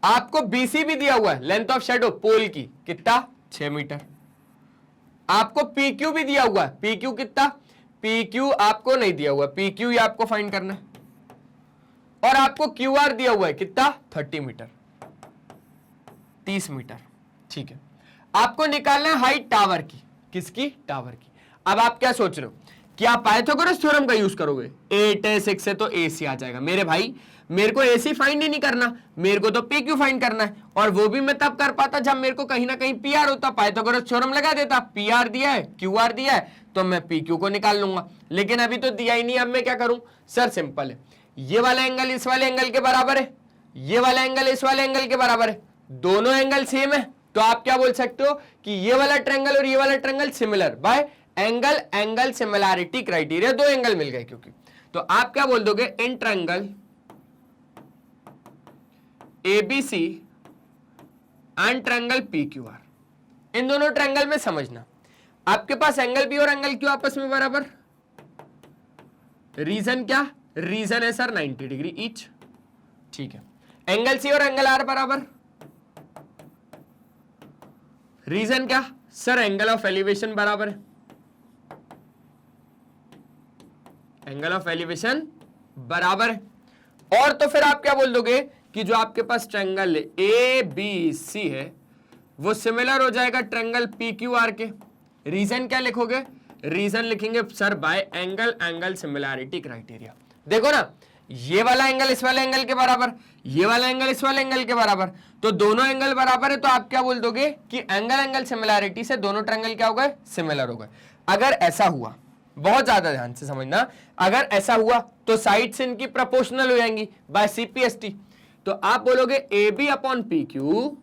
आपको बीसी भी दिया हुआ है लेंथ ऑफ शेडो पोल की कितना 6 मीटर, आपको पी क्यू भी दिया हुआ है, पी क्यू कितना, पी क्यू आपको नहीं दिया हुआ, पी क्यू ये आपको फाइंड करना है, और आपको क्यू आर दिया हुआ है कितना 30 मीटर 30 मीटर। ठीक है, आपको निकालना है हाइट टावर की, किसकी, टावर की। अब आप क्या सोच रहे हो कि आप पाइथागोरस थ्योरम का यूज करोगे, 8 है 6 है तो एसी आ जाएगा। मेरे भाई मेरे को एसी फाइंड ही नहीं करना, मेरे को तो पी क्यू फाइंड करना है, और वो भी मैं तब कर पाता जब मेरे को कहीं ना कहीं पी आर होता, पाइथागोरस थ्योरम लगा देता, पी आर दिया है क्यू आर दिया है तो मैं पी क्यू को निकाल लूंगा, लेकिन अभी तो दिया ही नहीं। अब मैं क्या करूं सर, सिंपल है, ये वाला एंगल इस वाले एंगल के बराबर है, ये वाला एंगल इस वाले एंगल के बराबर है, दोनों एंगल सेम है, तो आप क्या बोल सकते हो कि ये वाला ट्रायंगल और ये वाला triangle similar by angle angle similarity criteria, दो एंगल मिल गए क्योंकि। तो आप क्या बोल दोगे, in triangle ABC and triangle PQR, इन दोनों ट्रायंगल में समझना आपके पास एंगल बी और एंगल क्यू आपस में बराबर, रीजन क्या, रीजन है सर 90 डिग्री ईच। ठीक है, एंगल सी और एंगल आर बराबर, रीजन क्या सर, एंगल ऑफ एलिवेशन बराबर है, एंगल ऑफ एलिवेशन बराबर है। और तो फिर आप क्या बोल दोगे कि जो आपके पास ट्रायंगल ए बी सी है वो सिमिलर हो जाएगा ट्रायंगल पी क्यू आर के। रीजन क्या लिखोगे, रीजन लिखेंगे sir bye angle angle similarity criteria. देखो ना, ये वाला एंगल इस वाले एंगल के बराबर, ये वाला एंगल इस वाले एंगल के बराबर, तो दोनों एंगल बराबर है, तो आप क्या बोल दोगे कि एंगल एंगल सिमिलैरिटी से दोनों ट्रायंगल क्या हो गए, सिमिलर हो गए। अगर ऐसा हुआ, बहुत ज्यादा ध्यान से समझना, अगर ऐसा हुआ तो साइड्स इनकी प्रोपोर्शनल हो जाएंगी बाय सीपीएसटी, तो आप बोलोगे A B upon P Q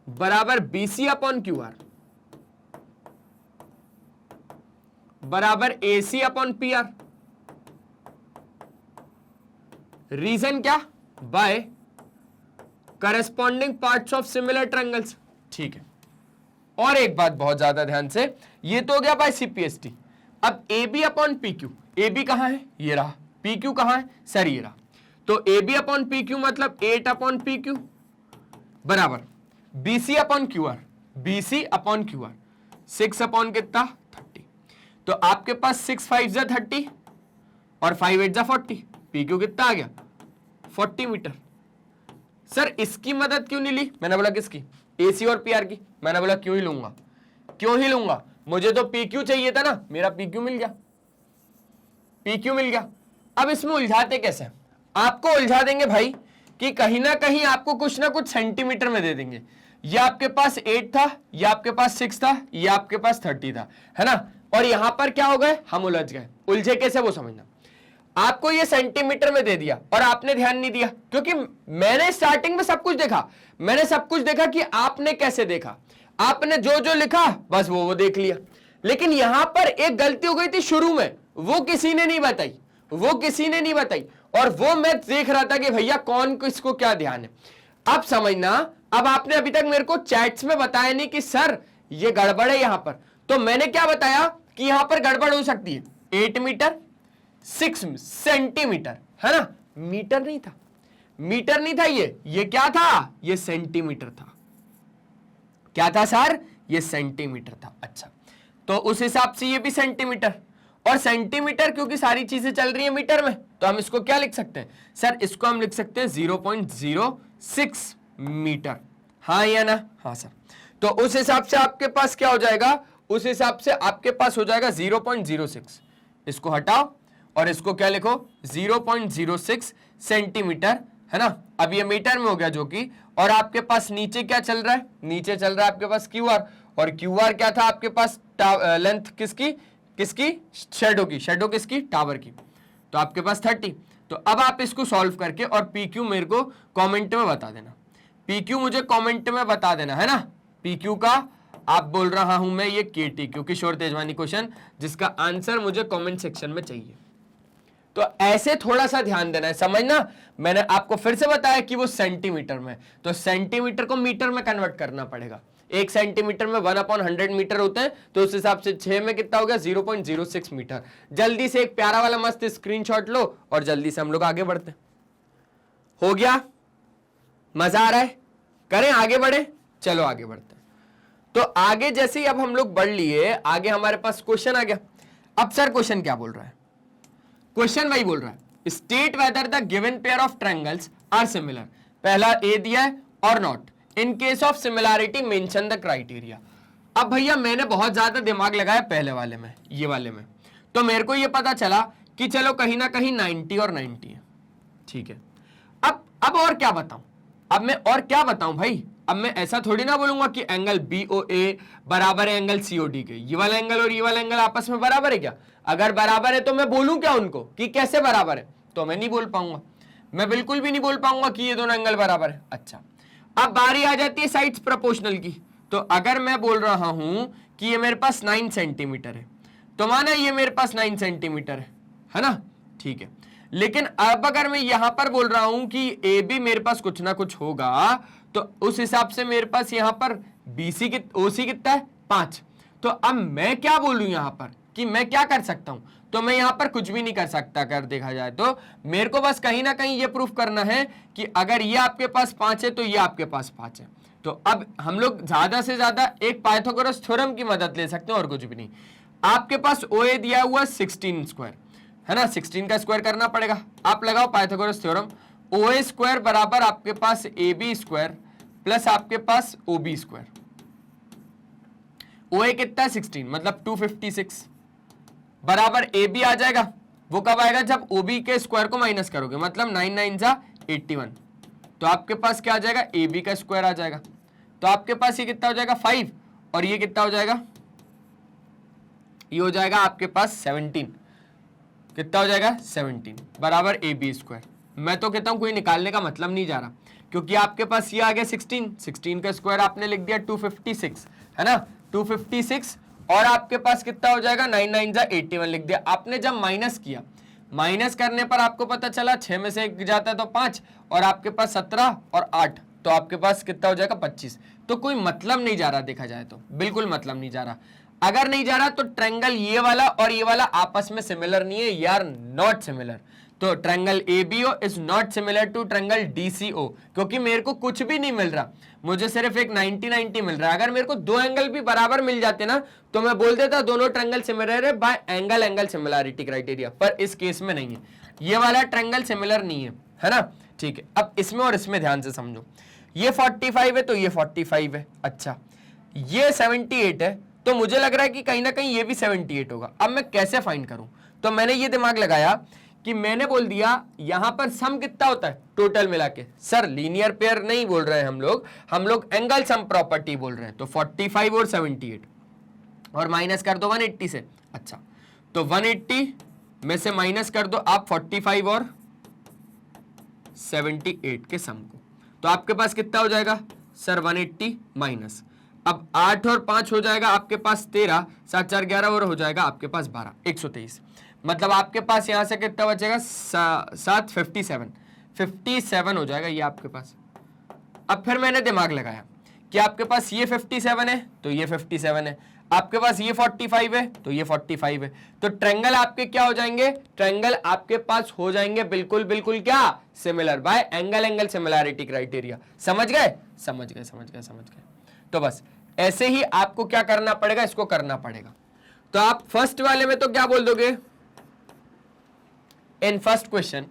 बराबर बीसी अपॉन क्यू आर बराबर AC upon P R. Reason क्या, by corresponding parts of similar triangles. ठीक है, और एक बात बहुत ज्यादा ध्यान से, ये तो हो गया बाय सीपीएसटी। अब A B upon P Q, A B कहां है, ये रहा, पी क्यू कहां है सर, ये रहा, तो A B upon P Q मतलब 8 अपॉन पी क्यू बराबर BC upon Q R, BC upon Q R 6 upon कितना 30, तो आपके पास 6 5 जा 30 और 5 8 जा 40, पी क्यू कितना आ गया 40 मीटर। सर इसकी मदद क्यों नहीं ली, मैंने बोला किसकी, एसी और पीआर की, मैंने बोला क्यों ही लूंगा, क्यों ही लूंगा, मुझे तो पी क्यू चाहिए था ना, मेरा पी क्यू मिल गया, पी क्यू मिल गया। अब इसमें उलझाते कैसे, आपको उलझा देंगे भाई कि कहीं ना कहीं आपको कुछ ना कुछ सेंटीमीटर में दे देंगे, ये आपके पास 8 था, ये आपके पास 6 था, ये आपके पास 30 था, है ना, और यहां पर क्या हो गए, हम उलझ गए। उलझे कैसे वो समझना, आपको ये सेंटीमीटर में दे दिया और आपने ध्यान नहीं दिया, क्योंकि मैंने स्टार्टिंग में सब कुछ देखा, मैंने सब कुछ देखा कि आपने कैसे देखा, आपने जो जो लिखा बस वो देख लिया, लेकिन यहां पर एक गलती हो गई थी शुरू में, वो किसी ने नहीं बताई, वो किसी ने नहीं बताई, और वो मैं देख रहा था कि भैया कौन किसको क्या ध्यान है। अब समझना, अब आपने अभी तक मेरे को चैट्स में बताया नहीं कि सर ये गड़बड़ है यहां पर, तो मैंने क्या बताया कि यहां पर गड़बड़ हो सकती है, 8 मीटर 6 सेंटीमीटर, है ना, मीटर नहीं था, मीटर नहीं था, ये क्या था, ये सेंटीमीटर था, क्या था सर, ये सेंटीमीटर था। अच्छा, तो उस हिसाब से ये भी सेंटीमीटर, और सेंटीमीटर क्योंकि सारी चीजें चल रही है मीटर में, तो हम इसको क्या लिख सकते हैं सर, इसको हम लिख सकते हैं 0.06 मीटर, हाँ या ना, हाँ सर। तो उस हिसाब से आपके पास क्या हो जाएगा, उस हिसाब से आपके पास हो जाएगा 0.06, इसको हटाओ और इसको क्या लिखो 0.06 सेंटीमीटर, है ना। अब ये मीटर में हो गया जो कि, और आपके पास नीचे क्या चल रहा है, नीचे चल रहा है आपके पास क्यू आर, और क्यू आर क्या था आपके पास, लेंथ किसकी, किसकी, शैडो की, शैडो किसकी, टावर की, तो आपके पास 30। तो अब आप इसको सॉल्व करके और पी क्यू मेरे को कमेंट में बता देना, पी क्यू मुझे कमेंट में बता देना, है ना, पी क्यू का आप बोल रहा हूं मैं ये केटी, क्योंकि किशोर तेजवानी क्वेश्चन जिसका आंसर मुझे कमेंट सेक्शन में चाहिए। तो ऐसे थोड़ा सा ध्यान देना है, समझना, मैंने आपको फिर से बताया कि वो सेंटीमीटर में, तो सेंटीमीटर को मीटर में कन्वर्ट करना पड़ेगा, 1 सेंटीमीटर में 1/100 मीटर होते हैं, तो उस हिसाब से 6 में कितना हो गया 0.06 मीटर। जल्दी से एक प्यारा वाला मस्त स्क्रीनशॉट लो और जल्दी से हम लोग आगे बढ़ते हैं। हो गया? मजा आ रहा है? करें आगे बढ़े? चलो आगे बढ़ते हैं। तो आगे जैसे ही अब हम लोग बढ़ लिए, आगे हमारे पास क्वेश्चन आ गया। अब सर क्वेश्चन क्या बोल रहा है? क्वेश्चन वही बोल रहा है, state whether the given pair of triangles are similar. पहला ए दिया है और not, in case of similarity mention the criteria. अब भैया मैंने बहुत ज्यादा दिमाग लगाया पहले वाले में, ये वाले में, तो मेरे को ये पता चला कि चलो कहीं ना कहीं 90 और 90 है, ठीक है। अब और क्या बताऊं? अब मैं और क्या बताऊं भाई? अब मैं ऐसा थोड़ी ना बोलूंगा कि एंगल BOA बराबर है एंगल COD के। ये वाला एंगल और ये वाला एंगल आपस में बराबर है क्या? अगर बराबर है तो मैं बोलूं क्या उनको कि कैसे बराबर है? तो मैं नहीं बोल पाऊंगा, मैं बिल्कुल भी नहीं बोल पाऊंगा कि ये दोनों एंगल बराबर है। अच्छा, अब बारी आ जाती है साइड्स प्रोपोर्शनल की। तो अगर मैं बोल रहा हूं कि ये मेरे पास 9 सेंटीमीटर है, तो माना ये मेरे पास 9 सेंटीमीटर है ना, ठीक है। लेकिन अब अगर मैं यहां पर बोल रहा हूं कि AB मेरे पास कुछ ना कुछ होगा, तो उस हिसाब से मेरे पास यहां पर OC कितना है 5। तो अब मैं क्या बोलूं यहां पर कि मैं क्या कर सकता हूं? तो मैं यहां पर कुछ भी नहीं कर सकता। अगर देखा जाए तो मेरे को बस कहीं ना कहीं ये प्रूफ करना है कि अगर ये आपके पास 5 है तो ये आपके पास 5 है। तो अब हम लोग ज्यादा से ज्यादा एक पाइथागोरस थ्योरम की मदद ले सकते हैं और कुछ भी नहीं। आपके पास OA दिया हुआ 16 स्क्वायर है ना, 16 का स्क्वायर करना पड़ेगा। आप लगाओ पाइथागोरस थ्योरम, OA स्क्वायर बराबर आपके पास AB स्क्वायर प्लस आपके पास OB स्क्वायर। OA कितना है 16, मतलब 256 बराबर AB आ जाएगा। वो कब आएगा? जब OB के स्क्वायर को माइनस करोगे, मतलब 9 9 जा 81। तो आपके पास क्या आ जाएगा? AB का स्क्वायर आ जाएगा। तो आपके पास ये कितना हो जाएगा 5, और ये कितना हो जाएगा? ये हो जाएगा आपके पास 17। कितना हो जाएगा? 17 बराबर AB स्क्वायर। मैं तो कहता हूं कोई निकालने का मतलब नहीं जा रहा, क्योंकि आपके पास ये आ गया 16 का स्क्वायर आपने लिख दिया 256 है ना, 256, और आपके पास कितना हो जाएगा 9 9 जा 81 लिख दिया आपने। जब माइनस किया, माइनस करने पर आपको पता चला 6 में से 1 जाता है तो 5, और आपके पास 17 और 8, तो आपके पास कितना हो जाएगा 25। तो कोई मतलब नहीं जा रहा, देखा जाए तो बिल्कुल मतलब नहीं जा रहा। अगर नहीं जा रहा तो ट्रायंगल ये वाला और ये वाला आपस में सिमिलर नहीं है, यार नॉट सिमिलर। तो triangle ABO is not similar to triangle DCO, क्योंकि मेरे को कुछ भी नहीं मिल रहा, मुझे सिर्फ एक 90-90 मिल रहा है। अगर मेरे को दो एंगल भी बराबर मिल जाते ना, तो मैं बोल देता दोनों ट्रायंगल सिमिलर है बाय एंगल सिमिलैरिटी क्राइटेरिया, पर इस केस में नहीं है। ये वाला ट्रायंगल सिमिलर नहीं है ना, ठीक है। अब इसमें और इसमें ध्यान से समझो, ये 45 है तो ये 45 है। अच्छा, ये 78 है, तो मुझे लग रहा है कि कहीं ना कहीं ये भी 78 होगा। अब मैं कैसे फाइंड करूं? तो मैंने ये दिमाग लगाया कि मैंने बोल दिया यहां पर सम कितना होता है टोटल मिला के। सर लीनियर पेयर नहीं बोल रहे हैं हम लोग एंगल सम प्रॉपर्टी बोल रहे हैं। तो 45 और 78 और माइनस कर दो 180 से। अच्छा, तो 180 में से माइनस कर दो आप 45 और 78 के सम को, तो आपके पास कितना हो जाएगा सर 180 माइनस, अब 8 और 5 हो जाएगा आपके पास 13, 7 4 11 और हो जाएगा आपके पास 12, 123। मतलब आपके पास यहां से कितना बचेगा 7 57 हो जाएगा ये आपके पास। अब फिर मैंने दिमाग लगाया कि आपके पास ये 57 है तो ये 57 है, आपके पास ये 45 है तो ये 45 है, तो ट्रायंगल आपके क्या हो जाएंगे? ट्रायंगल आपके पास हो जाएंगे बिल्कुल बिल्कुल क्या similar by angle similarity criteria. समझ गए? समझ गए। तो बस ऐसे ही आपको क्या करना पड़ेगा, इसको करना पड़ेगा। तो आप फर्स्ट वाले में तो क्या बोल दोगे? इन फर्स्ट क्वेश्चन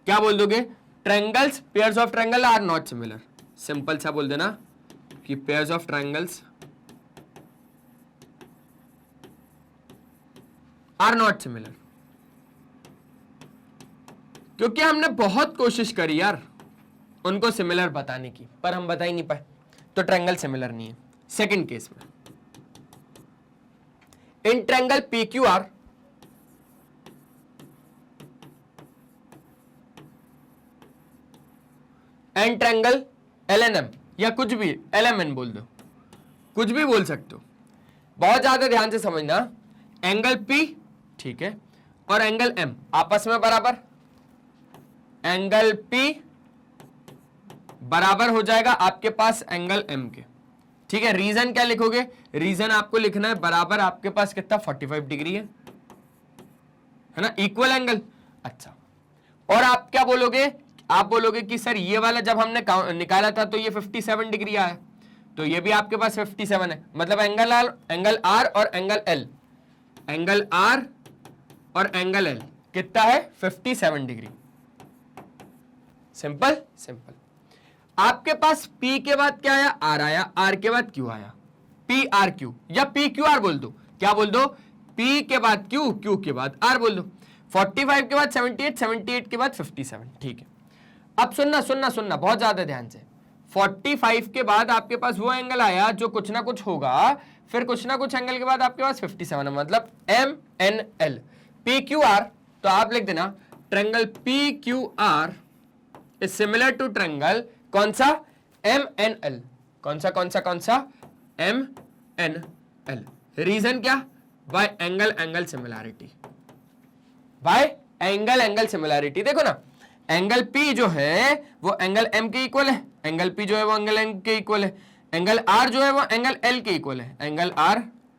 क्या बोल दोगे? Triangles, pairs of triangle are not similar. Simple सा बोल देना कि pairs of triangles are not similar. क्योंकि हमने बहुत कोशिश करी यार उनको सिमिलर बताने की, पर हम बता ही नहीं पाए, तो ट्रायंगल सिमिलर नहीं है। सेकंड केस में in triangle PQR and triangle LNM, या कुछ भी LMN बोल दो, कुछ भी बोल सकते हो, बहुत ज्यादा ध्यान से समझना। एंगल P, ठीक है, और एंगल M आपस में बराबर, एंगल P बराबर हो जाएगा आपके पास एंगल M के। ठीक है। रीजन क्या लिखोगे, रीजन आपको लिखना है बराबर आपके पास कितना 45 डिग्री है ना, इक्वल एंगल। अच्छा, और आप क्या बोलोगे, आप बोलोगे कि सर ये वाला जब हमने निकाला था तो ये 57 डिग्री आया, तो ये भी आपके पास 57 है, मतलब एंगल आर और एंगल एल, एंगल आर और एंगल एल कितना है 57 डिग्री। Simple simple. आपके पास P के बाद क्या आया, R आया, R के बाद Q आया, P R Q या P Q R बोल दो, क्या बोल दो, P के बाद Q, Q के बाद R बोल दो, 45 के बाद 78, 78 के बाद 57, ठीक है। अब सुनना सुनना सुनना बहुत ज्यादा ध्यान से, 45 के बाद आपके पास वो एंगल आया जो कुछ ना कुछ होगा, फिर कुछ ना कुछ एंगल के बाद आपके पास 57 है, मतलब MNL PQR। तो आप लिख देना triangle PQR is similar to triangle कौन सा, MNL, कौन सा MNL। रीजन क्या, by angle similarity, by angle similarity. देखो ना, एंगल P जो है वो एंगल M के इक्वल है, एंगल P जो है वो एंगल M के इक्वल है, एंगल R जो है वो एंगल L के इक्वल है, एंगल R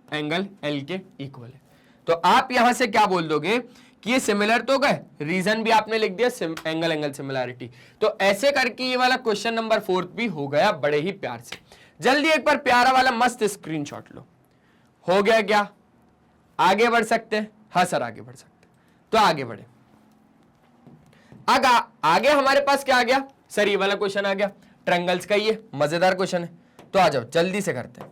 एंगल L के इक्वल है। तो आप यहां से क्या बोल दोगे कि ये सिमिलर तो गए, रीजन भी आपने लिख दिया एंगल सिमिलैरिटी। तो ऐसे करके ये वाला क्वेश्चन नंबर 4 भी हो गया बड़े ही प्यार से। जल्दी एक बार प्यारा वाला मस्त स्क्रीनशॉट लो। हो गया क्या, आगे बढ़ सकते हैं, हाँ सर आगे बढ़ सकते हैं, तो आगे बढ़े। आगे हमारे पास क्या आ गया सर, ये वाला क्वेश्चन आ गया, ट्रायंगल्स का, ये मजेदार क्वेश्चन है, तो आ जाओ जल्दी से करते हैं।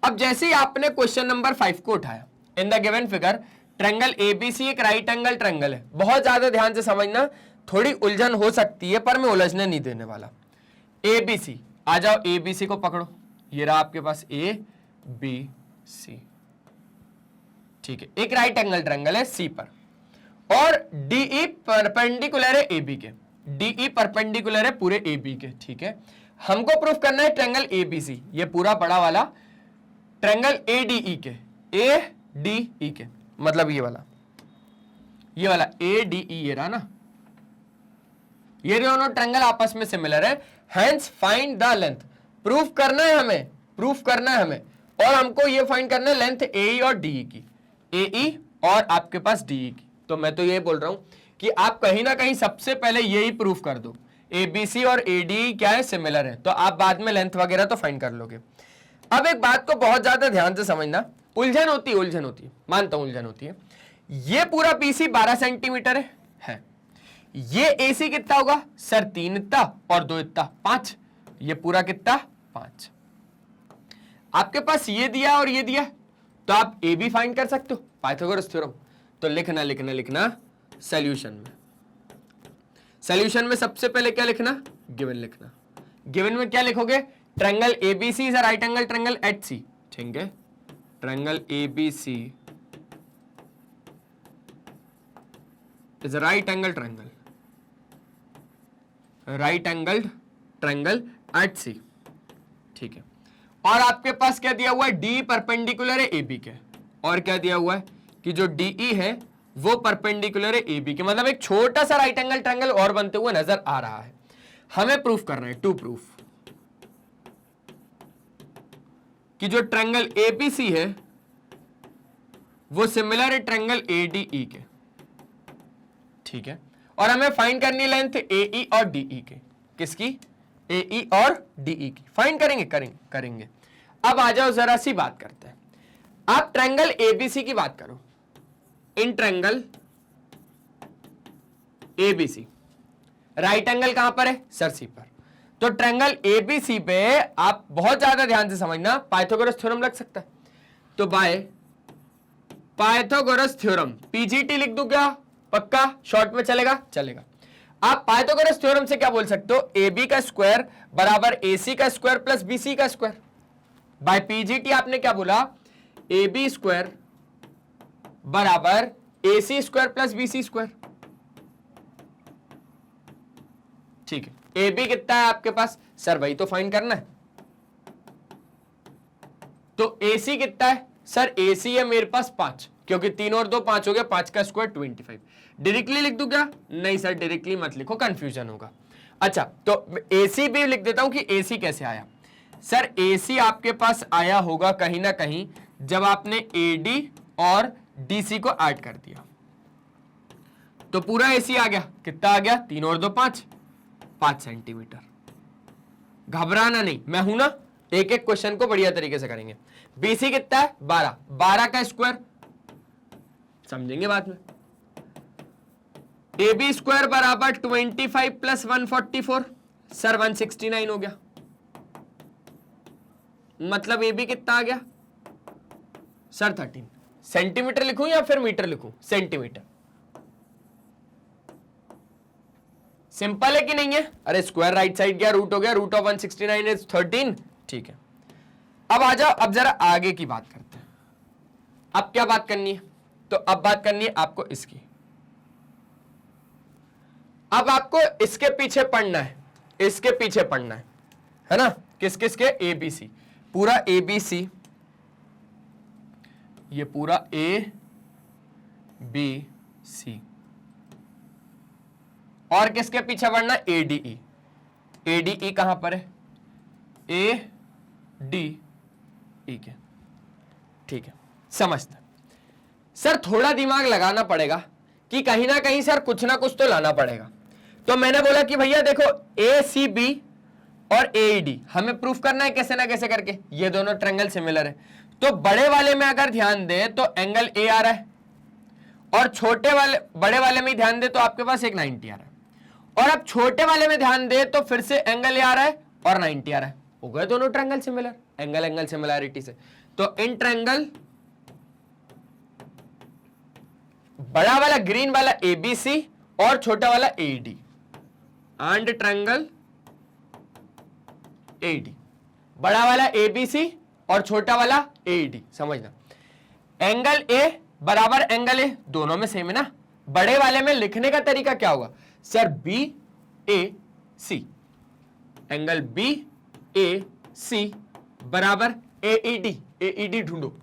अब जैसे ही आपने क्वेश्चन नंबर 5 को उठाया, इन the given figure triangle ABC एक राइट एंगल ट्रायंगल है। बहुत ज्यादा ध्यान से समझना, थोड़ी उलझन हो सकती है पर मैं उलझने नहीं देने वाला। एबीसी, आ जाओ एबीसी को पकड़ो, ये रहा आपके पास ए बी सी, ठीक है, एक राइट एंगल ट्रायंगल है सी पर, और डीई परपेंडिकुलर है ए बी के, डीई परपेंडिकुलर है पूरे ए बी के, ठीक है। हमको प्रूफ करना है ट्रायंगल एबीसी, ये पूरा बड़ा वाला ट्रायंगल एडीई के, एडीई के मतलब ये वाला एडीई, ये रहा ना, ये दोनों ट्रायंगल आपस में सिमिलर है, hence find the length. Proof करना है हमें, और हमको ये फाइंड करना है लेंथ एई और डीई की, एई और आपके पास डीई की। तो मैं तो ये बोल रहा हूं कि आप कहीं ना कहीं सबसे पहले यही प्रूफ कर दो, एबीसी और एडीई क्या है, सिमिलर है, तो आप बाद में लेंथ वगैरह तो फाइंड कर लोगे। अब एक बात को बहुत ज्यादा ध्यान से समझना, उलझन होती है, मानता हूं उलझन होती है। ये पूरा पीसी 12 सेंटीमीटर है, ये एसी कितना होगा सर, 3 इतना और 2 इतना 5, ये पूरा कितना 5। आपके पास ये दिया और ये दिया, तो आप ए बी फाइंड कर सकते हो, पाइथागोरस थ्योरम। तो लिखना सॉल्यूशन में सबसे पहले क्या लिखना, गिवन लिखना। गिवन में क्या लिखोगे, triangle ABC is a right angle triangle at C, ठीक है, triangle ABC is a right angle triangle at C, ठीक है। और आपके पास क्या दिया हुआ है, डी परपेंडिकुलर है ए बी के, और क्या दिया हुआ है कि जो डीई है वो परपेंडिकुलर है ए बी के, मतलब एक छोटा सा राइट एंगल ट्रायंगल और बनते हुए नजर आ रहा है। हमें प्रूफ करना है, टू प्रूफ कि जो ट्रायंगल एबीसी है वो सिमिलर है ट्रायंगल एडीई के, ठीक है। और हमें फाइंड करनी लेंथ एई और डीई के, किसकी, एई और डीई की फाइंड करेंगे। अब आ जाओ जरा सी बात करते हैं। आप ट्रायंगल एबीसी की बात करो, इन ट्रायंगल एबीसी राइट एंगल कहां पर है सर, सी पर। तो ट्रायंगल एबीसी पे आप बहुत ज्यादा ध्यान से समझना, पाइथागोरस थ्योरम लग सकता है, तो बाय पाइथागोरस थ्योरम, पीजीटी लिख दूं क्या, पक्का शॉर्ट में चलेगा। आप पाइथागोरस थ्योरम से क्या बोल सकते हो, ए बी का स्क्वायर बराबर ए सी का स्क्वायर प्लस बी सी का स्क्वायर। बाय पीजीटी आपने क्या बोला, ए बी स्क्वायर बराबर A C square plus B C square, ठीक है। ए बी कितना है आपके पास सर, वही तो फाइंड करना है। तो ए सी कितना है सर, ए सी है मेरे पास 5, क्योंकि 3 और 2 5 हो गया, 5 का स्क्वायर 25। डायरेक्टली लिख दूं क्या, नहीं सर डायरेक्टली मत लिखो, कंफ्यूजन होगा। अच्छा तो एसी भी लिख देता हूं कि एसी कैसे आया। सर AC आपके पास आया होगा कहीं ना कहीं जब आपने AD और DC को ऐड कर दिया, तो पूरा AC आ गया। कितना आ गया? 3 और 2 5 सेंटीमीटर। घबराना नहीं, मैं हूं ना, एक एक क्वेश्चन को बढ़िया तरीके से करेंगे। BC कितना है? 12, 12 का स्क्वायर समझेंगे बाद में। AB स्क्वायर बराबर 25 प्लस 144, सर 169 हो गया। मतलब AB कितना आ गया? सर 13। सेंटीमीटर लिखूं या फिर मीटर लिखूं? सेंटीमीटर। सिंपल है कि नहीं है? अरे स्क्वायर राइट साइड गया, रूट हो गया, रूट ऑफ 169 इज 13। ठीक है, अब आ जाओ, अब जरा आगे की बात करते हैं। अब क्या बात करनी है? तो अब बात करनी है आपको इसकी। अब आपको इसके पीछे पढ़ना है, इसके पीछे पढ़ना है ना? किस किस के? ABC, पूरा ABC, ये पूरा ABC, और किसके पीछे पढ़ना? ADE। ADE कहां पर है? ADE के। ठीक है, समझते। सर थोड़ा दिमाग लगाना पड़ेगा कि कहीं ना कहीं सर कुछ ना कुछ तो लाना पड़ेगा। तो मैंने बोला कि भैया देखो ACB और AED हमें प्रूफ करना है कैसे ना कैसे करके, ये दोनों ट्रायंगल सिमिलर है। तो बड़े वाले में अगर ध्यान दें तो एंगल A आ रहा है, और छोटे वाले बड़े वाले में ध्यान दें तो आपके पास एक 90 आ रहा है, और अब छोटे वाले में ध्यान दें तो फिर से एंगल A आ रहा है और 90 आ रहा है। हो गए दोनों triangle similar, angle angle similarity से। तो इन ट्रायंगल, बड़ा वाला ग्रीन वाला ABC और छोटा वाला AD, एंड ट्रायंगल AD, बड़ा वाला ABC और छोटा वाला AD। समझना, एंगल A बराबर एंगल A, दोनों में सेम है ना। बड़े वाले में लिखने का तरीका क्या होगा? सर BAC, एंगल BAC बराबर AED। AED ढूंढो,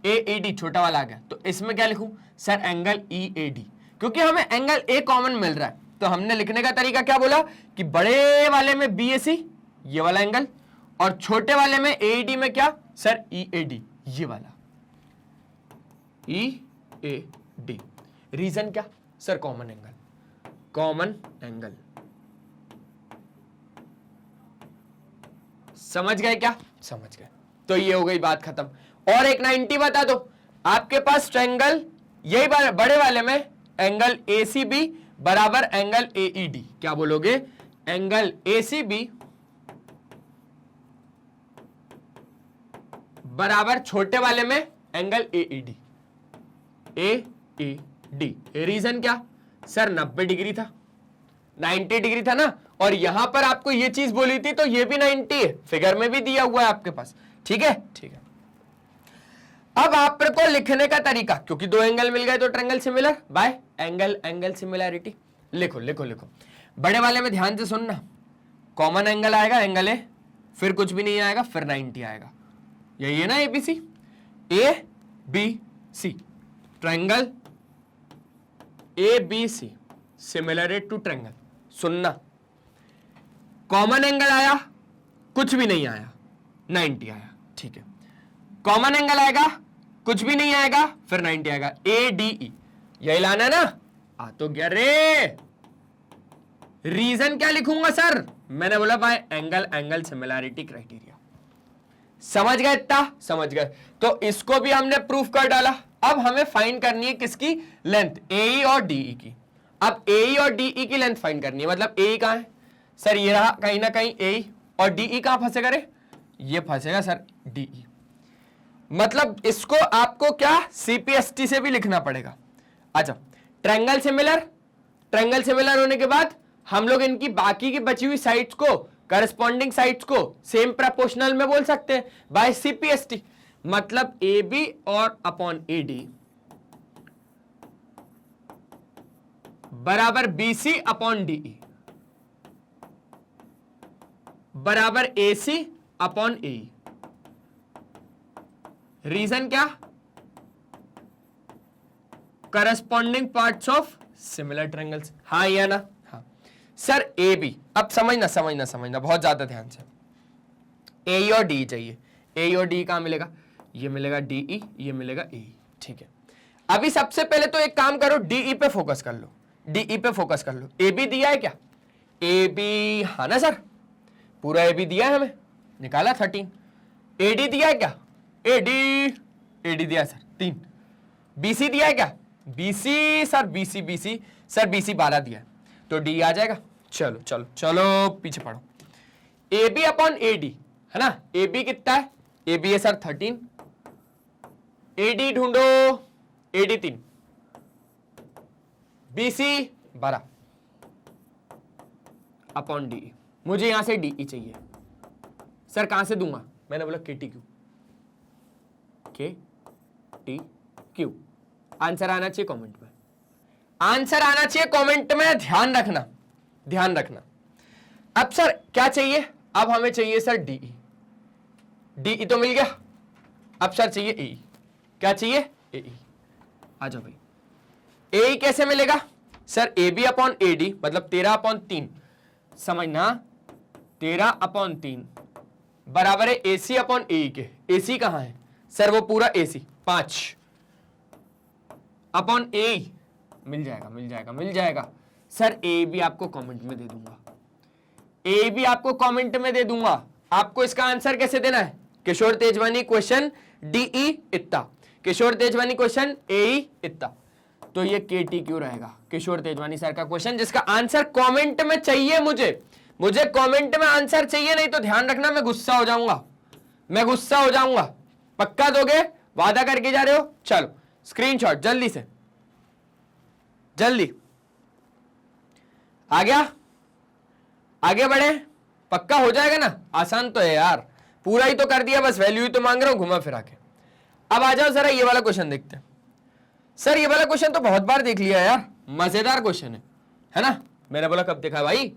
AED छोटा वाला आ गया, तो इसमें क्या लिखूं? सर एंगल EAD, क्योंकि हमें एंगल A कॉमन मिल रहा है। तो हमने लिखने का तरीका क्या बोला कि बड़े वाले में BAC ये वाला एंगल, और छोटे वाले में AED में क्या? सर EAD ये वाला, EAD। रीजन क्या? Sir common angle, common angle. समझ गए क्या? समझ गए। तो ये हो गई बात खत्म। और एक 90 बता दो, आपके पास ट्रायंगल यही बड़े वाले में एंगल ACB बराबर एंगल AED। क्या बोलोगे? एंगल ACB बराबर छोटे वाले में एंगल AED। AED रीजन क्या? सर 90 डिग्री था, 90 डिग्री था ना, और यहां पर आपको ये चीज बोली थी तो ये भी 90 है, फिगर में भी दिया हुआ है आपके पास। ठीक है, ठीक है। अब आपको लिखने का तरीका, क्योंकि दो एंगल मिल गए तो triangle similar by angle angle similarity. लिखो लिखो लिखो, बड़े वाले में ध्यान से सुनना, कॉमन एंगल आएगा एंगल ए, फिर कुछ भी नहीं आएगा, फिर 90 आएगा। यही है ना ABC, ABC triangle ABC similar to triangle. सुनना, कॉमन एंगल आया, कुछ भी नहीं आया, 90 आया। ठीक है, कॉमन एंगल आएगा, कुछ भी नहीं आएगा, फिर 90 आएगा। ADE यही लाना ना, आ तो गया रे। रीजन क्या लिखूंगा सर? मैंने बोला bye angle angle similarity criteria. समझ गए? इतना समझ गए। तो इसको भी हमने प्रूफ कर डाला। अब हमें फाइंड करनी है किसकी? लेंथ, AE और DE की। अब AE और DE की लेंथ फाइंड करनी है। मतलब AE कहां है? सर ये रहा कहीं ना कहीं AE, और DE कहां फंसेगा रे? ये फंसेगा सर DE। मतलब इसको आपको क्या CPST से भी लिखना पड़ेगा। अच्छा, ट्रायंगल सिमिलर, ट्रायंगल सिमिलर होने के बाद हम लोग इनकी बाकी की बची हुई साइड्स को, करस्पॉन्डिंग साइड्स को सेम प्रपोर्शनल में बोल सकते हैं बाय CPST। मतलब AB और अपॉन AD बराबर BC अपॉन DE बराबर AC अपॉन AE। रीजन क्या? Corresponding parts of similar triangles. हाँ या ना? हाँ। सर AB, अब समझना समझना समझना बहुत ज्यादा ध्यान से। ए और डी चाहिए। ए और डी कहां मिलेगा? ये मिलेगा डीई, ये मिलेगा ए। ठीक है, अभी सबसे पहले तो एक काम करो, डीई पे फोकस कर लो, डीई पे फोकस कर लो। ए बी दिया है क्या? ए बी, हाँ ना सर, पूरा ए बी दिया है हमें, निकाला 13। ए डी दिया है क्या? ए डी दिया है सर 3। बी सी दिया है क्या? B C sir, B C sir, B C 12 दिया है, तो डी आ जाएगा। चलो चलो चलो पीछे पढ़ो। A B upon A D है ना, ए बी कितना है? ए बी है सर 13। ए डी ढूंढो, A D 3, B C 12 upon D. मुझे यहां से डी चाहिए सर, कहां से दूंगा? मैंने बोला के टी क्यू, के टी क्यू। आंसर आना चाहिए कमेंट में, आंसर आना चाहिए कमेंट में, ध्यान रखना, ध्यान रखना। अब सर क्या चाहिए? अब हमें चाहिए सर डीई, डीई तो मिल गया, अब सर चाहिए एई। क्या चाहिए? एई। आ जाओ भाई, एई कैसे मिलेगा sir? A B upon A D मतलब 13/3, समझना, 13/3 बराबर है ए सी अपॉन ए के। ए सी कहां है सर? वो पूरा ए सी 5 अपॉन ए। मिल जाएगा मिल जाएगा मिल जाएगा सर। ए भी आपको कमेंट में दे दूंगा, ए भी आपको कमेंट में दे दूंगा। आपको इसका आंसर कैसे देना है? किशोर तेजवानी क्वेश्चन डीई इतना, किशोर तेजवानी क्वेश्चन एई इतना, तो ये के टी क्यू रहेगा किशोर तेजवानी सर का क्वेश्चन, जिसका आंसर कमेंट में चाहिए। मुझे कमेंट में आंसर चाहिए, नहीं तो ध्यान रखना मैं गुस्सा हो जाऊंगा, मैं गुस्सा हो जाऊंगा। पक्का दोगे? वादा करके जा रहे हो? चलो स्क्रीनशॉट जल्दी से, जल्दी। आ गया? आगे बढ़े? पक्का हो जाएगा ना? आसान तो है यार, पूरा ही तो कर दिया, बस वैल्यू ही तो मांग रहा हूं घुमा फिरा के। अब आ जाओ जरा ये वाला क्वेश्चन देखते हैं। सर ये वाला क्वेश्चन तो बहुत बार देख लिया यार, मजेदार क्वेश्चन है ना? मैंने बोला कब देखा भाई?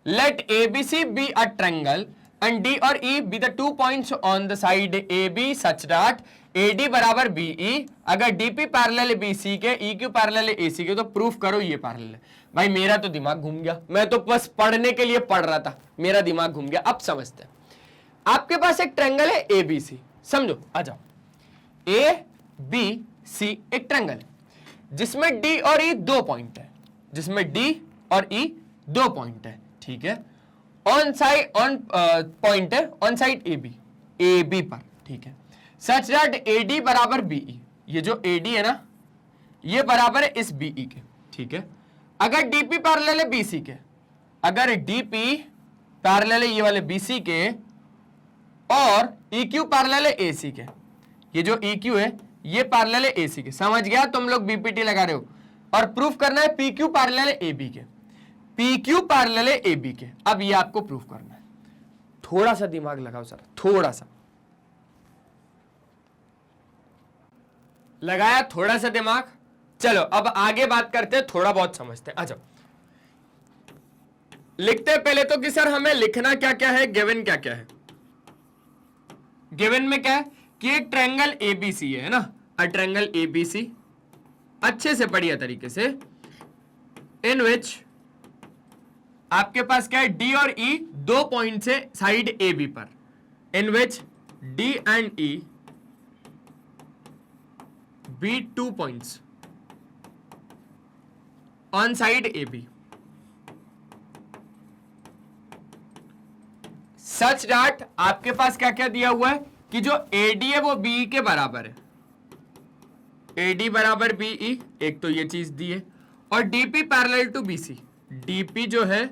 Let A B C be a triangle and D और E be the 2 points on the side A B such that A D बराबर बी ई। अगर D P parallel B C के, ई क्यू पैरेलल ए सी के, तो proof करो ये parallel है। भाई मेरा तो दिमाग घूम गया, मैं तो बस पढ़ने के लिए पढ़ रहा था, मेरा दिमाग घूम गया। अब समझते हैं। आपके पास एक ट्रायंगल है ए बी सी, समझो, आ जाओ। ए बी सी एक ट्रायंगल है जिसमें डी और ई 2 पॉइंट है, जिसमें डी और ई 2 पॉइंट है, ठीक है। ऑन साइड, ऑन पॉइंट है ऑन साइड ए बी पर, ठीक है। सच दैट ए डी बराबर बीई, ये जो ए डी है ना, ये बराबर है इस बीई के, ठीक है। अगर डीपी पैरेलल है बीसी के, अगर डीपी पैरेलल है ये वाले बीसी के, और EQ पैरेलल है AC के, ये जो EQ है ये पैरेलल है AC के। समझ गया? तुम लोग बीपीटी लगा रहे हो। और प्रूफ करना है PQ पैरेलल है AB के, PQ पैरेलल है AB के। अब ये आपको प्रूफ करना है। थोड़ा सा दिमाग लगाओ सर, थोड़ा सा लगाया, थोड़ा सा दिमाग। चलो अब आगे बात करते हैं, थोड़ा बहुत समझते हैं। आ जाओ, लिखते हैं पहले तो कि सर हमें लिखना क्या क्या है, गिवन क्या क्या है। गिवन में क्या है कि एक ट्रायंगल एबीसी है ना, अ ट्रायंगल एबीसी, अच्छे से बढ़िया तरीके से, इन विच आपके पास क्या है, डी और ई 2 पॉइंट से साइड ए बी पर, in which D and E be 2 points on side A B such that आपके पास क्या क्या दिया हुआ है कि जो AD है वो BE के बराबर है, AD बराबर BE, एक तो ये चीज दी है, और DP parallel to BC, DP जो है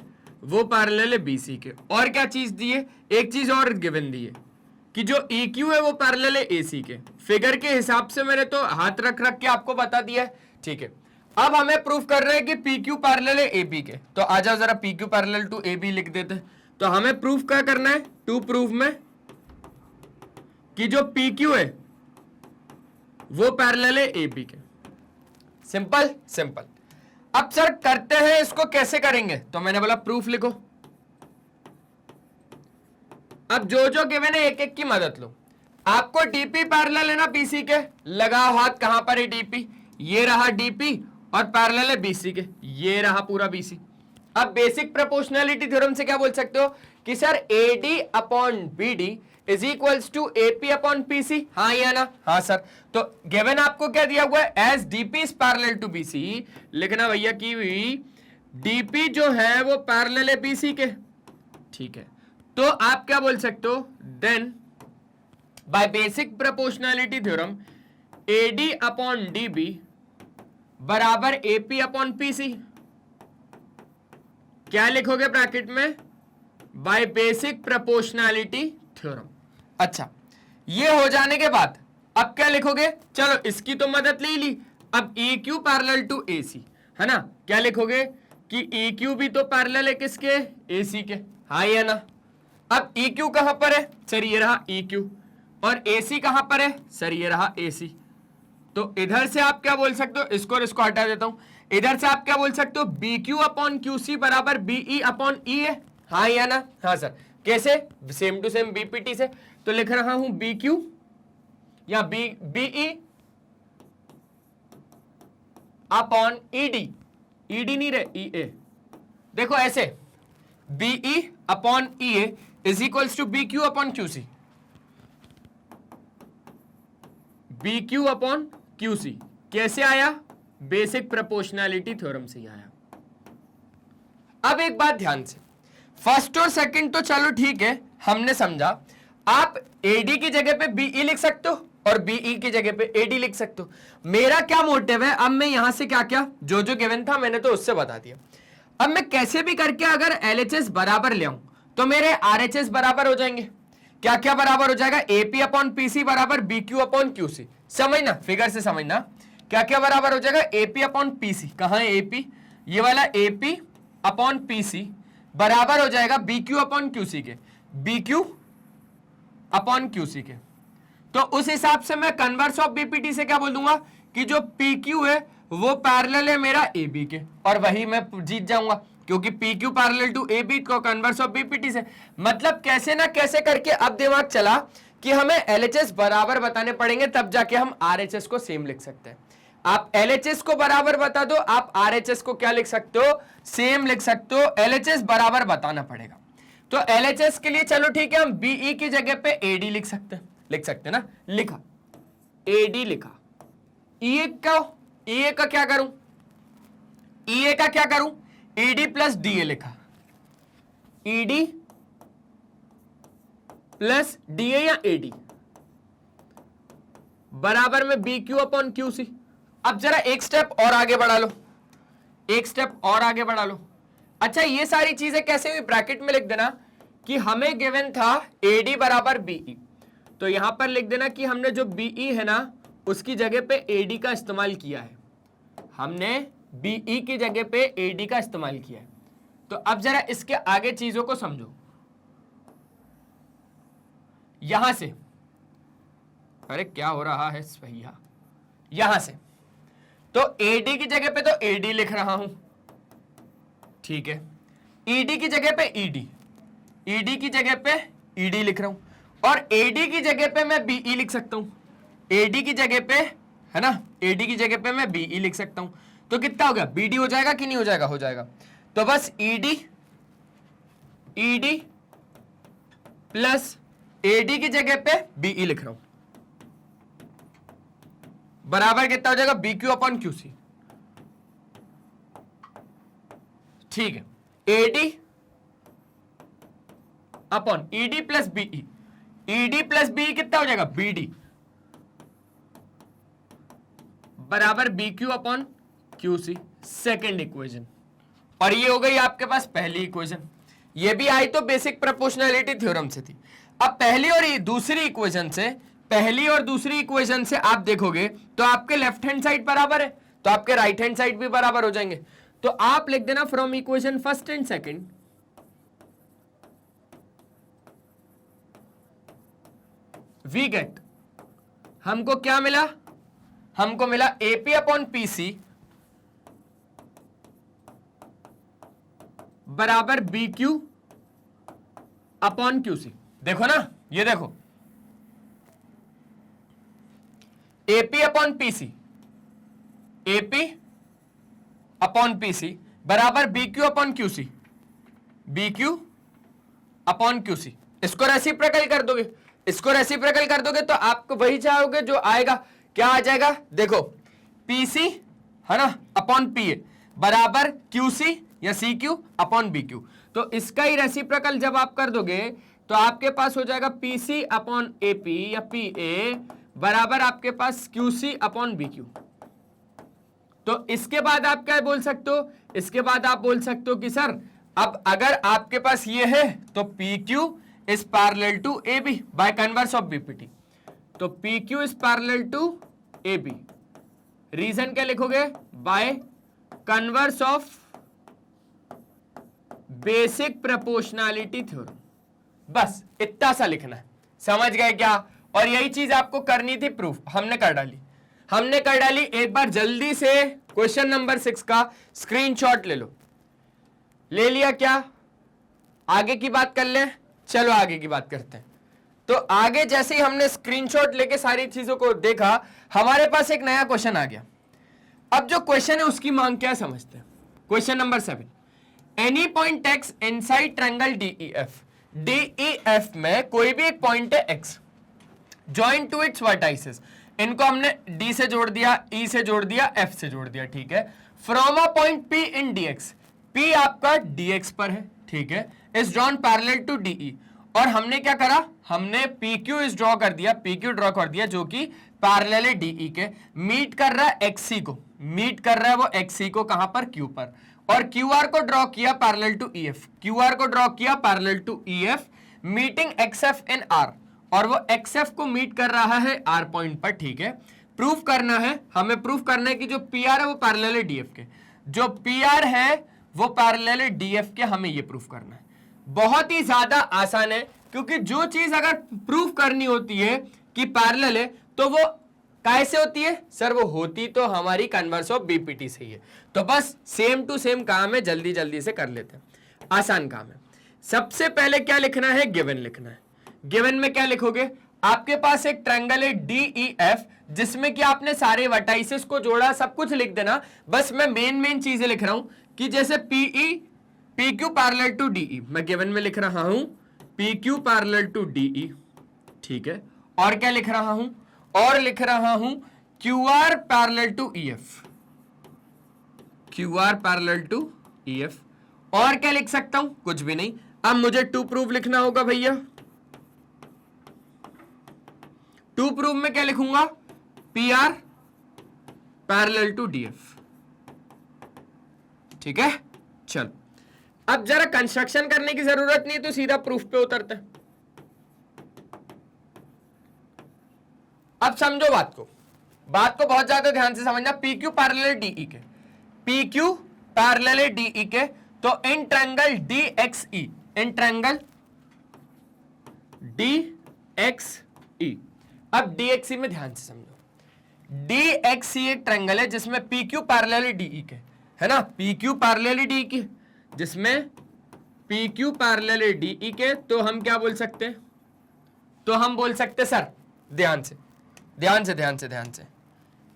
वो पैरेलल है BC के। और क्या चीज दी है? एक चीज और गिवन दी है कि जो EQ है वो पैरेलल है AC के। फिगर के हिसाब से मैंने तो हाथ रख रख के आपको बता दिया है, ठीक है। अब हमें प्रूफ कर रहे हैं कि PQ पैरेलल है AB के, तो आ जाओ जरा PQ पैरेलल टू AB लिख देते हैं। तो हमें प्रूफ क्या करना है? टू प्रूफ में कि जो PQ है वो पैरेलल है AB के। Simple simple. अब सर करते हैं इसको, कैसे करेंगे? तो मैंने बोला प्रूफ लिखो। अब जो जो गिवन है एक एक की मदद लो। आपको DP पैरेलल है ना BC के, लगाओ हाथ, कहां पर है DP? ये रहा DP, और पैरेलल है BC के, ये रहा पूरा BC। अब बेसिक प्रोपोर्शनैलिटी थ्योरम से क्या बोल सकते हो कि sir AD upon BD is equals to AP upon PC, हाँ या ना? हाँ सर। तो गिवन आपको क्या दिया हुआ है, as DP is parallel to BC, लिखना भैया कि DP जो है वो पैरेलल है BC के, ठीक है। तो आप क्या बोल सकते हो, then by basic proportionality theorem AD upon DB बराबर AP अपॉन PC, क्या लिखोगे ब्रैकेट में, बाय बेसिक प्रोपोर्शनैलिटी थ्योरम। अच्छा, ये हो जाने के बाद अब क्या लिखोगे, चलो इसकी तो मदद ले ली, अब EQ पैरेलल टू AC, है ना? क्या लिखोगे कि EQ भी तो पैरेलल है किसके, AC के, हाँ या ना? अब EQ कहां पर है सर, ये रहा EQ, और AC कहां पर है सर, ये रहा AC। तो इधर से आप क्या बोल सकते हो, इसको और इसको हटा देता हूं, इधर से आप क्या बोल सकते हो, BQ अपॉन QC बराबर BE अपॉन E है, हाँ या ना? हाँ सर। कैसे, सेम टू सेम BPT से, तो लिख रहा हूं BQ या BE अपॉन ED, ED नहीं रहे EA, देखो ऐसे BE upon EA is equals to BQ upon QC, BQ upon QC कैसे आया, बेसिक प्रोपोर्शनैलिटी थ्योरम से ही आया। अब एक बात ध्यान से, फर्स्ट और सेकंड तो चलो ठीक है, हमने समझा, आप AD की जगह पे BE लिख सकते हो और BE की जगह पे AD लिख सकते हो। मेरा क्या मोटिव है, अब मैं यहां से क्या क्या जो जो गिवन था मैंने तो उससे बता दिया, अब मैं कैसे भी करके अगर LHS बराबर ले आऊं तो मेरे RHS बराबर हो जाएंगे। क्या क्या बराबर हो जाएगा, AP अपॉन PC बराबर BQ अपॉन QC, समझना, फिगर से समझना, क्या क्या बराबर हो जाएगा, AP अपॉन PC, कहां है AP, ये वाला AP अपॉन PC बराबर हो जाएगा BQ अपॉन QC के, BQ अपॉन QC के। तो उस हिसाब से मैं कन्वर्स ऑफ BPT से क्या बोल दूंगा कि जो PQ है वो पैरेलल है मेरा AB के, और वही मैं जीत जाऊंगा क्योंकि PQ पैरेलल टू AB को कन्वर्स ऑफ BPT से। मतलब कैसे ना कैसे करके अब दिमाग चला कि हमें LHS बराबर बताने पड़ेंगे, तब जाके हम RHS को सेम लिख सकते हैं। आप LHS को बराबर बता दो, आप RHS को क्या लिख सकते हो, सेम लिख सकते हो, LHS बराबर बताना पड़ेगा। तो LHS के लिए चलो ठीक है, हम BE की जगह पे AD लिख सकते हैं ना, लिखा AD लिखा, EA का क्या करूं, EA का क्या करूं, ED प्लस DA लिखा, ED प्लस DA या AD बराबर में BQ अपॉन QC। अब जरा एक स्टेप और आगे बढ़ा लो, एक स्टेप और आगे बढ़ा लो। अच्छा, ये सारी चीजें कैसे हुई, ब्रैकेट में लिख देना कि हमें गिवन था AD बराबर BE, तो यहां पर लिख देना कि हमने जो BE है ना उसकी जगह पे AD का इस्तेमाल किया है, हमने BE की जगह पे AD का इस्तेमाल किया है। तो अब जरा इसके आगे चीजों को समझो, यहां से, अरे क्या हो रहा है भैया, यहां से तो AD की जगह पे तो AD लिख रहा हूं, ठीक है, ED की जगह पे ED की जगह पे ED लिख रहा हूं, और AD की जगह पे मैं BE लिख सकता हूं, AD की जगह पे, है ना, AD की जगह पे मैं BE लिख सकता हूं। तो कितना हो गया, BD हो जाएगा कि नहीं हो जाएगा, हो जाएगा। तो बस ED प्लस AD की जगह पे BE लिख रहा हूं, बराबर कितना हो जाएगा, BQ अपॉन QC, ठीक है, AD upon ED plus BE, ED plus BE कितना हो जाएगा, BD बराबर BQ upon QC, second equation. और ये हो गई आपके पास पहली इक्वेशन, ये भी आई तो बेसिक प्रोपोर्शनैलिटी थ्योरम से थी। अब पहली और दूसरी इक्वेशन से, पहली और दूसरी इक्वेशन से आप देखोगे तो आपके लेफ्ट हैंड साइड बराबर है, तो आपके राइट हैंड साइड भी बराबर हो जाएंगे। तो आप लिख देना from equation first and second, we get, हमको क्या मिला, हमको मिला AP अपॉन PC बराबर BQ अपॉन QC। देखो ना, ये देखो AP upon PC, AP upon PC बराबर BQ upon QC, BQ upon QC, इसको रेसिप्रोकल कर दोगे, इसको रेसिप्रोकल कर दोगे तो आपको वही चाहोगे जो आएगा, क्या आ जाएगा, देखो पीसी है ना अपॉन पीए बराबर क्यूसी या C Q upon B Q. तो इसका ही रेसिप्रोकल जब आप कर दोगे तो आपके पास हो जाएगा पीसी अपॉन एपी या पी ए बराबर आपके पास क्यूसी अपॉन बी क्यू। तो इसके बाद आप क्या बोल सकते हो, इसके बाद आप बोल सकते हो कि सर अब अगर आपके पास ये है तो P Q is parallel to A B by converse of BPT. तो P Q is parallel to A B, reason क्या लिखोगे, by converse of basic proportionality theorem. बस इतना सा लिखना है, समझ गए क्या। और यही चीज आपको करनी थी प्रूफ, हमने कर डाली। एक बार जल्दी से क्वेश्चन नंबर 6 का स्क्रीनशॉट ले लो। ले लिया क्या, आगे की बात कर ले, चलो आगे की बात करते हैं। तो आगे जैसे ही हमने स्क्रीनशॉट लेके सारी चीजों को देखा, हमारे पास एक नया क्वेश्चन आ गया। अब जो क्वेश्चन है उसकी मांग क्या समझते हैं। Question number 7, any point X inside triangle DEF, DEF में कोई भी एक पॉइंट है X, join to its vertices, इनको हमने डी से जोड़ दिया, ई से जोड़ दिया, एफ से जोड़ दिया, ठीक है। From a point P in DX, P आपका डीएक्स पर है, ठीक है, is drawn parallel to DE. और हमने क्या करा, हमने पी क्यू इज ड्रॉ कर दिया, पी क्यू ड्रॉ कर दिया जो कि पैरेलल है डीई के, मीट कर रहा है एक्सी को, मीट कर रहा है वो एक्सी को कहां पर, क्यू पर। और क्यू आर को ड्रॉ किया parallel to EF, Q R को ड्रॉ किया parallel to EF, meeting XF in R, और वो एक्सएफ को मीट कर रहा है आर पॉइंट पर, ठीक है। प्रूफ करना है, हमें प्रूफ करना है कि जो पी आर है वो पैरेलल है डीएफ के, जो पी आर है वो पैरेलल है डीएफ के, हमें ये प्रूफ करना है। बहुत ही ज्यादा आसान है, क्योंकि जो चीज अगर प्रूफ करनी होती है कि पैरेलल है तो वो कैसे होती है सर, वो होती तो हमारी कन्वर्स ऑफ बीपीटी से ही है। तो बस सेम टू सेम काम है, जल्दी जल्दी से कर लेते हैं, आसान काम है। सबसे पहले क्या लिखना है, गिवन लिखना है। गिवन में क्या लिखोगे, आपके पास एक ट्रायंगल है डीईएफ जिसमें कि आपने सारे वर्टाइसेस को जोड़ा, सब कुछ लिख देना। बस मैं मेन चीजें लिख रहा हूं कि जैसे PE P Q parallel to DE, मैं गिवन में लिख रहा हूं P Q parallel to DE, ठीक है। और क्या लिख रहा हूं, और लिख रहा हूं Q R parallel to EF, Q R parallel to EF. और क्या लिख सकता हूं, कुछ भी नहीं। अब मुझे टू प्रूफ लिखना होगा भैया। टू प्रूफ में क्या लिखूंगा, P R parallel to DF, ठीक है। चल अब जरा कंस्ट्रक्शन करने की जरूरत नहीं, तो सीधा प्रूफ पे उतरते हैं। अब समझो बात को बहुत ज्यादा ध्यान से समझना। पी क्यू पैरेलल डीई के, पी क्यू पैरेलल डीई के, तो इन ट्रायंगल डीएक्सई, इन ट्रायंगल डीएक्सई। अब डीएक्सई में ध्यान से समझो, डीएक्सई एक ट्रायंगल है जिसमें पी क्यू पैरेलल डीई के, है ना, पी क्यू पैरेलल डीई के, जिसमें पी क्यू पैरेलल डीई के। तो हम क्या बोल सकते हैं, तो हम बोल सकते सर ध्यान से,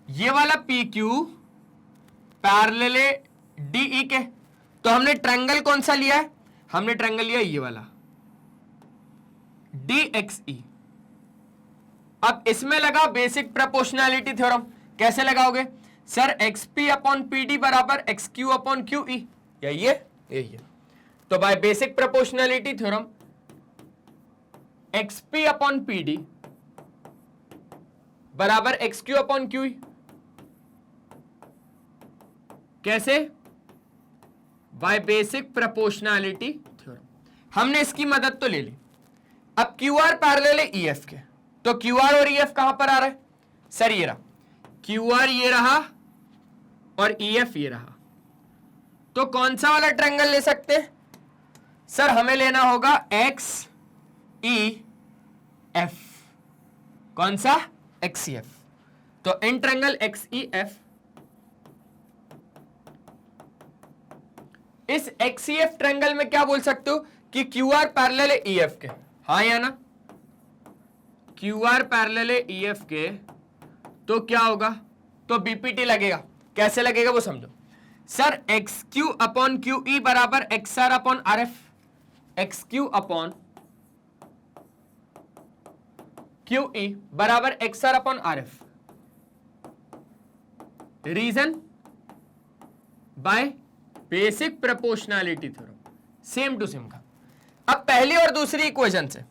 ये वाला पी क्यू पैरेलल डीई के, तो हमने ट्रायंगल कौन सा लिया है, हमने ट्रायंगल लिया ये वाला डीएक्सई। अब इसमें लगा बेसिक प्रोपोर्शनैलिटी थ्योरम। कैसे लगाओगे सर, एक्सपी अपॉन पीडी बराबर X Q upon Q E, यही है। तो by basic proportionality theorem XP upon PD बराबर X Q upon Q E. कैसे, बाय बेसिक प्रोपोर्शनैलिटी थ्योरम। हमने इसकी मदद तो ले ली। अब क्यू आर पैरेलल है ईएफ के, तो क्यू आर और ईएफ कहां पर आ रहा है सर, ये रहा क्यू आर, ये रहा, और ईएफ ये रहा। तो कौन सा वाला ट्रायंगल ले सकते हैं सर, हमें लेना होगा एक्स ई एफ। कौन सा, एक्स ई एफ। तो in triangle X E F, इस एक्स ई एफ ट्रायंगल में क्या बोल सकते हो कि क्यू आर पैरेलल है ईएफ के, हाँ या ना, क्यू आर पैरेलल है ईएफ के, तो क्या होगा, तो बीपीटी लगेगा। कैसे लगेगा वो समझो sir, X Q upon Q E बराबर X R upon R F, X Q upon Q E बराबर X R upon R F. Reason by basic proportionality theorem, same to same का। अब पहली और दूसरी इक्वेशन से,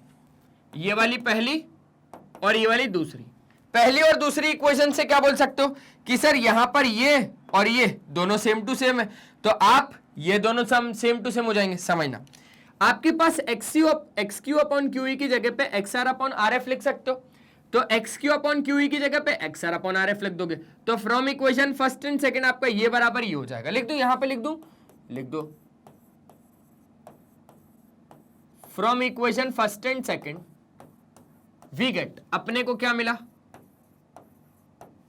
ये वाली पहली और ये वाली दूसरी, पहली और दूसरी इक्वेशन से क्या बोल सकते हो कि सर यहां पर ये और ये दोनों सेम टू सेम है, तो आप ये दोनों सेम टू सेम हो जाएंगे। समझना, आपके पास X Q upon Q E की जगह पे X R upon R F लिख सकते हो, तो X Q upon Q E की जगह पे X R upon R F लिख दोगे, तो from equation first and second आपका ये बराबर ये हो जाएगा। लिख दो, यहां पे लिख दो, लिख दो from equation first and second we get, अपने को क्या मिला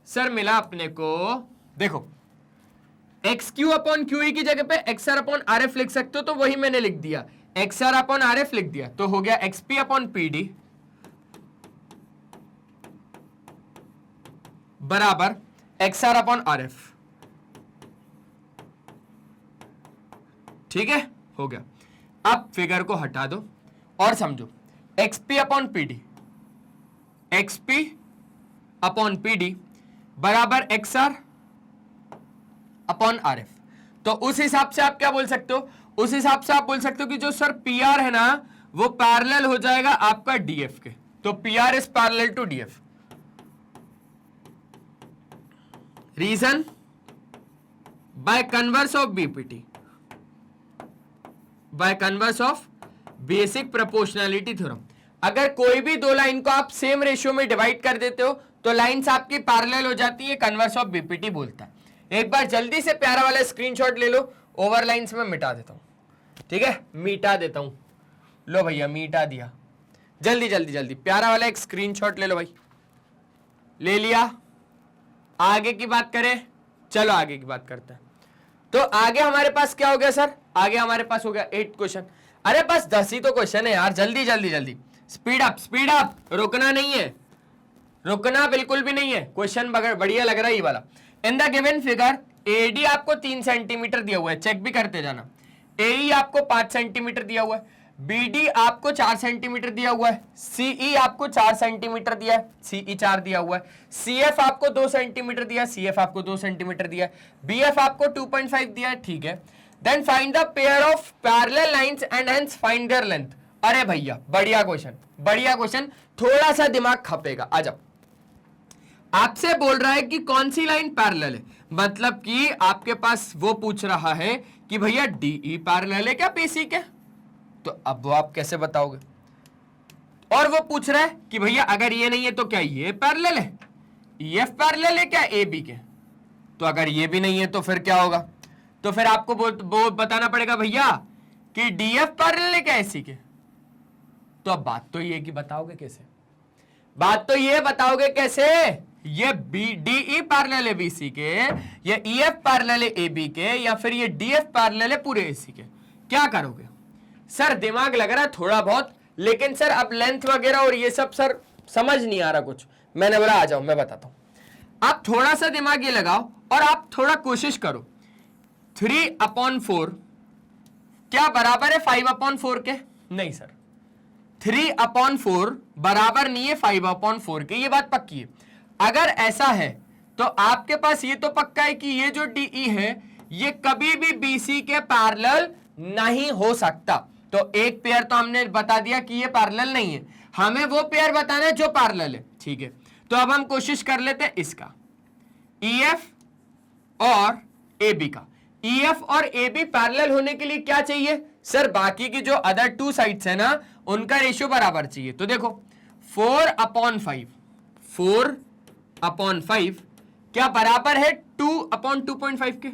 सर? मिला अपने को, देखो X Q upon Q E की जगह पे X R upon R F लिख सकते हो, तो वही मैंने लिख दिया, X R upon R F लिख दिया, तो हो गया X P upon P D बराबर X R upon R F. ठीक है, हो गया। अब फिगर को हटा दो और समझो, X P upon P D, X P upon P D बराबर X R upon R F. तो उस हिसाब से आप क्या बोल सकते हो? उस हिसाब से आप बोल सकते हो कि जो सर पी आर है ना वो पैरेलल हो जाएगा आपका डीएफ के, तो P R is parallel to DF. Reason by converse of BPT, by converse of basic proportionality theorem. अगर कोई भी दो लाइन को आप सेम रेशियो में डिवाइड कर देते हो तो लाइंस आपकी पैरेलल हो जाती है, कन्वर्स ऑफ बीपीटी बोलता है। एक बार जल्दी से प्यारा वाला स्क्रीनशॉट ले लो, ओवर लाइंस में मिटा देता हूं, ठीक है, मिटा देता हूं। लो भैया मिटा दिया, जल्दी जल्दी जल्दी प्यारा वाला एक स्क्रीनशॉट ले लो भाई। ले लिया, आगे की बात करें, चलो आगे की बात करते हैं। तो आगे हमारे पास क्या हो गया सर? आगे हमारे पास हो गया 8 क्वेश्चन। अरे बस 10 ही तो क्वेश्चन है यार, जल्दी जल्दी जल्दी, स्पीड अप, रुकना नहीं है, रुकना बिल्कुल भी नहीं है। क्वेश्चन बढ़िया लग रहा है ये वाला। In the given figure AD आपको 3 सेंटीमीटर दिया हुआ है, चेक भी करते जाना। एई आपको 5 सेंटीमीटर दिया हुआ है, बीडी आपको 4 सेंटीमीटर दिया हुआ है, सीई आपको 4 सेंटीमीटर दिया है, सीई 4 दिया हुआ है, सीएफ आपको 2 सेंटीमीटर दिया है, सीएफ आपको 2 सेंटीमीटर दिया है, बीएफ आपको 2.5 दिया है, ठीक है। Then find the pair of parallel lines and hence find their length. अरे भैया बढ़िया क्वेश्चन, बढ़िया क्वेश्चन, थोड़ा सा दिमाग खपेगा। आ जाओ, आपसे बोल रहा है कि कौन सी लाइन पैरेलल है, मतलब कि आपके पास वो पूछ रहा है कि भैया डीई पैरेलल है क्या पीसी के, तो अब वो आप कैसे बताओगे? और वो पूछ रहा है कि भैया अगर ये नहीं है तो क्या ये पैरेलल है, ईएफ पैरेलल है क्या एबी के, तो अगर ये भी नहीं है तो फिर क्या होगा? तो फिर आपको वो बताना पड़ेगा भैया कि डीएफ पैरेलल है क्या एसी के। तो अब बात तो ये कि बताओगे कैसे, बात तो ये बताओगे कैसे, ये डीई पैरेलल है बीसी के, ये ईएफ पैरेलल है एबी के, या फिर ये डीएफ पैरेलल है पूरे एसी के? क्या करोगे सर? दिमाग लग रहा है थोड़ा बहुत, लेकिन सर अब लेंथ वगैरह और ये सब सर समझ नहीं आ रहा कुछ। मैंने बोला आ जाओ मैं बताता हूं। आप थोड़ा सा दिमाग ये लगाओ और आप थोड़ा कोशिश करो। 3/4 क्या बराबर है 5/4 के? नहीं सर, 3/4 बराबर नहीं है 5/4 के, ये बात पक्की है। अगर ऐसा है तो आपके पास ये तो पक्का है कि ये जो डीई है ये कभी भी बीसी के पैरेलल नहीं हो सकता। तो एक पेयर तो हमने बता दिया कि ये पैरेलल नहीं है, हमें वो पेयर बताना है जो पैरेलल है, ठीक है। तो अब हम कोशिश कर लेते हैं इसका, ईएफ और एबी का। ईएफ और एबी पैरेलल होने के लिए क्या चाहिए सर? बाकी की जो अदर 2 साइड्स है ना उनका रेशियो बराबर चाहिए। तो देखो 4/5, 4/5 क्या बराबर है 2/2.5 के?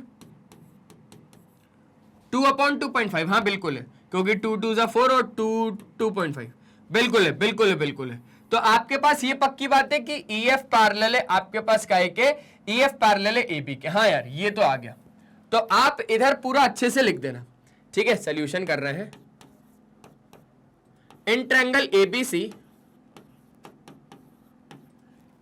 2/2.5, हाँ बिल्कुल है, क्योंकि 2 2 4 और 2 2.5, बिल्कुल है बिल्कुल है बिल्कुल है। तो आपके पास ये पक्की बात है कि ईएफ पैरेलल है आपके पास काय के, ईएफ पैरेलल है एबी के। हाँ यार ये तो आ गया, तो आप इधर पूरा अच्छे से लिख देना, ठीक है। सॉल्यूशन कर रहे हैं। इन ट्रायंगल एबीसी,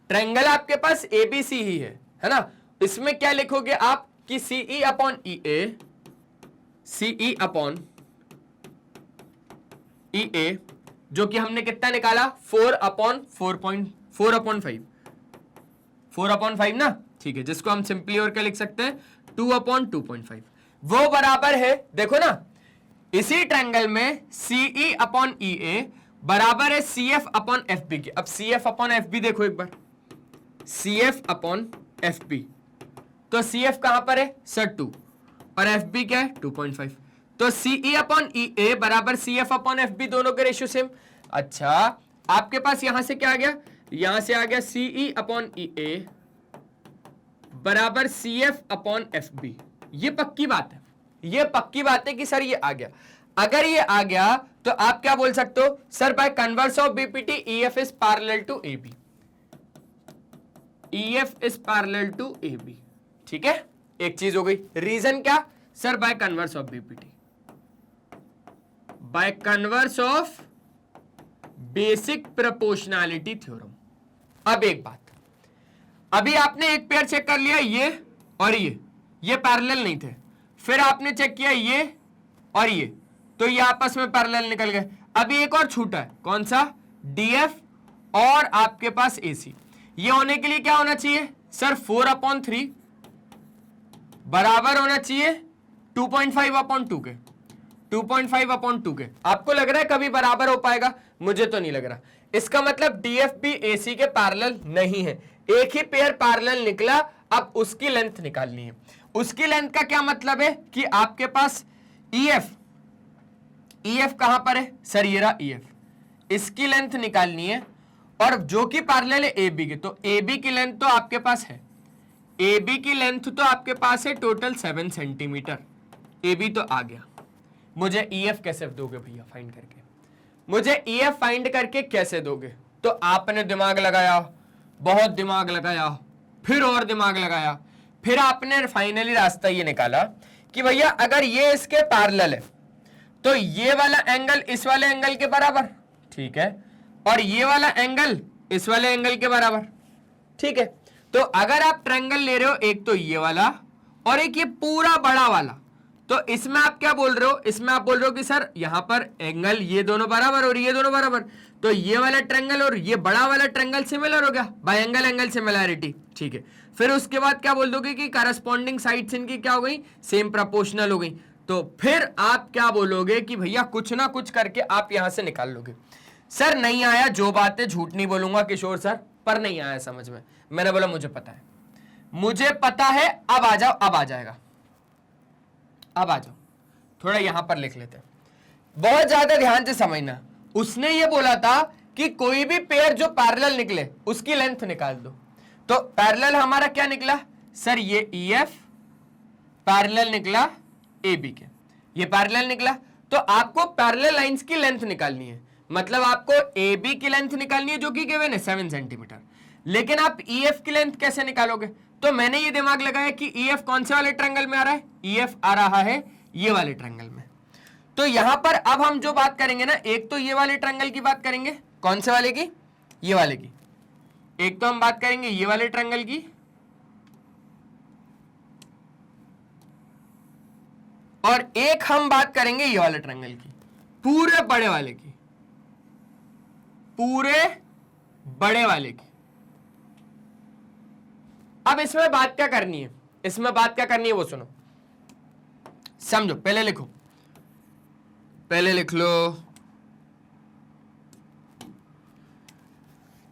ट्रायंगल आपके पास एबीसी ही है ना, इसमें क्या लिखोगे आप कि सीई अपॉन ईए, सीई अपॉन ई ए, जो कि हमने कितना निकाला 4/5 ना, ठीक है, जिसको हम सिंपली और क्या लिख सकते हैं 2/2.5, वो बराबर है, देखो ना, इसी ट्रायंगल में CE अपॉन EA बराबर है CF अपॉन FB के। अब CF अपॉन FB देखो एक बार, CF अपॉन FB, तो CF कहां पर है सर 2 और FB क्या है 2.5, तो CE अपॉन EA बराबर CF अपॉन FB, दोनों के रेशियो सेम। अच्छा, आपके पास यहां से क्या आ गया, यहां से आ गया CE अपॉन EA बराबर CF अपॉन FB। ये पक्की बात है, ये पक्की बात है कि सर ये आ गया। अगर ये आ गया तो आप क्या बोल सकते हो, sir by converse of BPT EF is parallel to AB, EF is parallel to AB, ठीक है, एक चीज हो गई। रीजन क्या, sir by converse of BPT, by converse of basic proportionality theorem. अब एक बात, अभी आपने एक पेयर चेक कर लिया, ये और ये पैरेलल नहीं थे, फिर आपने चेक किया ये और ये, तो ये आपस में पैरेलल निकल गए। अभी एक और छूटा है, कौन सा, DF और आपके पास AC। ये होने के लिए क्या होना चाहिए सर 4/3 बराबर होना चाहिए 2.5/2 के, 2.5/2 के। आपको लग रहा है कभी बराबर हो पाएगा, मुझे तो नहीं लग रहा। इसका मतलब DF भी AC के पैरेलल नहीं है, एक ही पेयर पैरेलल निकला, अब उसकी लेंथ निकालनी है। उसकी लेंथ का क्या मतलब है कि आपके पास EF कहां पर है सर, ये रहा EF, इसकी लेंथ निकालनी है, और जो कि पैरेलल है AB के, तो AB की लेंथ तो आपके पास है, AB की लेंथ तो आपके पास है टोटल 7 सेंटीमीटर, AB तो आ गया। मुझे EF कैसे दोगे भैया फाइंड करके, मुझे EF फाइंड करके कैसे दोगे, तो आपने दिमाग लगाया, बहुत दिमाग लगाया, फिर और दिमाग लगाया, फिर आपने फाइनली रास्ता ये निकाला कि भैया अगर ये इसके पैरेलल है तो ये वाला एंगल इस वाले एंगल के बराबर, ठीक है, और ये वाला एंगल इस वाले एंगल के बराबर, ठीक है। तो अगर आप ट्रायंगल ले रहे हो, एक तो ये वाला और एक ये पूरा बड़ा वाला, तो इसमें आप क्या बोल रहे हो, इसमें आप बोल रहे हो कि सर यहां पर एंगल ये दोनों बराबर और ये दोनों बराबर, तो ये वाला ट्रायंगल और ये बड़ा वाला ट्रायंगल सिमिलर हो गया, बाय एंगल एंगल सिमिलैरिटी, ठीक है। फिर उसके बाद क्या बोल दोगे कि करस्पॉन्डिंग साइड्स इनकी क्या हो गई, सेम प्रोपोर्शनल हो गई, तो फिर आप क्या बोलोगे कि भैया कुछ ना कुछ करके आप यहां से निकाल लोगे। सर नहीं आया, जो बात है झूठ नहीं बोलूंगा किशोर सर, पर नहीं आया समझ में, मैंने बोला मुझे पता है, मुझे पता है, अब आ जाओ, अब आ जाएगा, अब आ जाओ, थोड़ा यहां पर लिख लेते हैं, बहुत ज्यादा ध्यान से समझना। उसने ये बोला था कि कोई भी पेयर जो पैरेलल निकले उसकी लेंथ निकाल दो, तो पैरेलल हमारा क्या निकला सर, ये EF पैरेलल निकला AB के, ये पैरेलल निकला, तो आपको पैरेलल लाइंस की लेंथ निकालनी है, मतलब आपको AB की लेंथ निकालनी है जो कि गिवन है 7 सेंटीमीटर, लेकिन आप EF की लेंथ कैसे निकालोगे, तो मैंने ये दिमाग लगाया कि EF कौन से वाले ट्रायंगल में आ रहा है, EF आ रहा है ये वाले ट्रायंगल में। तो यहां पर अब हम जो बात करेंगे ना, एक तो ये वाले ट्रायंगल की बात करेंगे, कौन से वाले की, ये वाले की, एक तो हम बात करेंगे ये वाले ट्रायंगल की, और एक हम बात करेंगे ये वाले ट्रायंगल की, पूरे बड़े वाले की, पूरे बड़े वाले की। अब इसमें बात क्या करनी है, इसमें बात क्या करनी है वो सुनो, समझो, पहले लिखो, पहले लिख लो,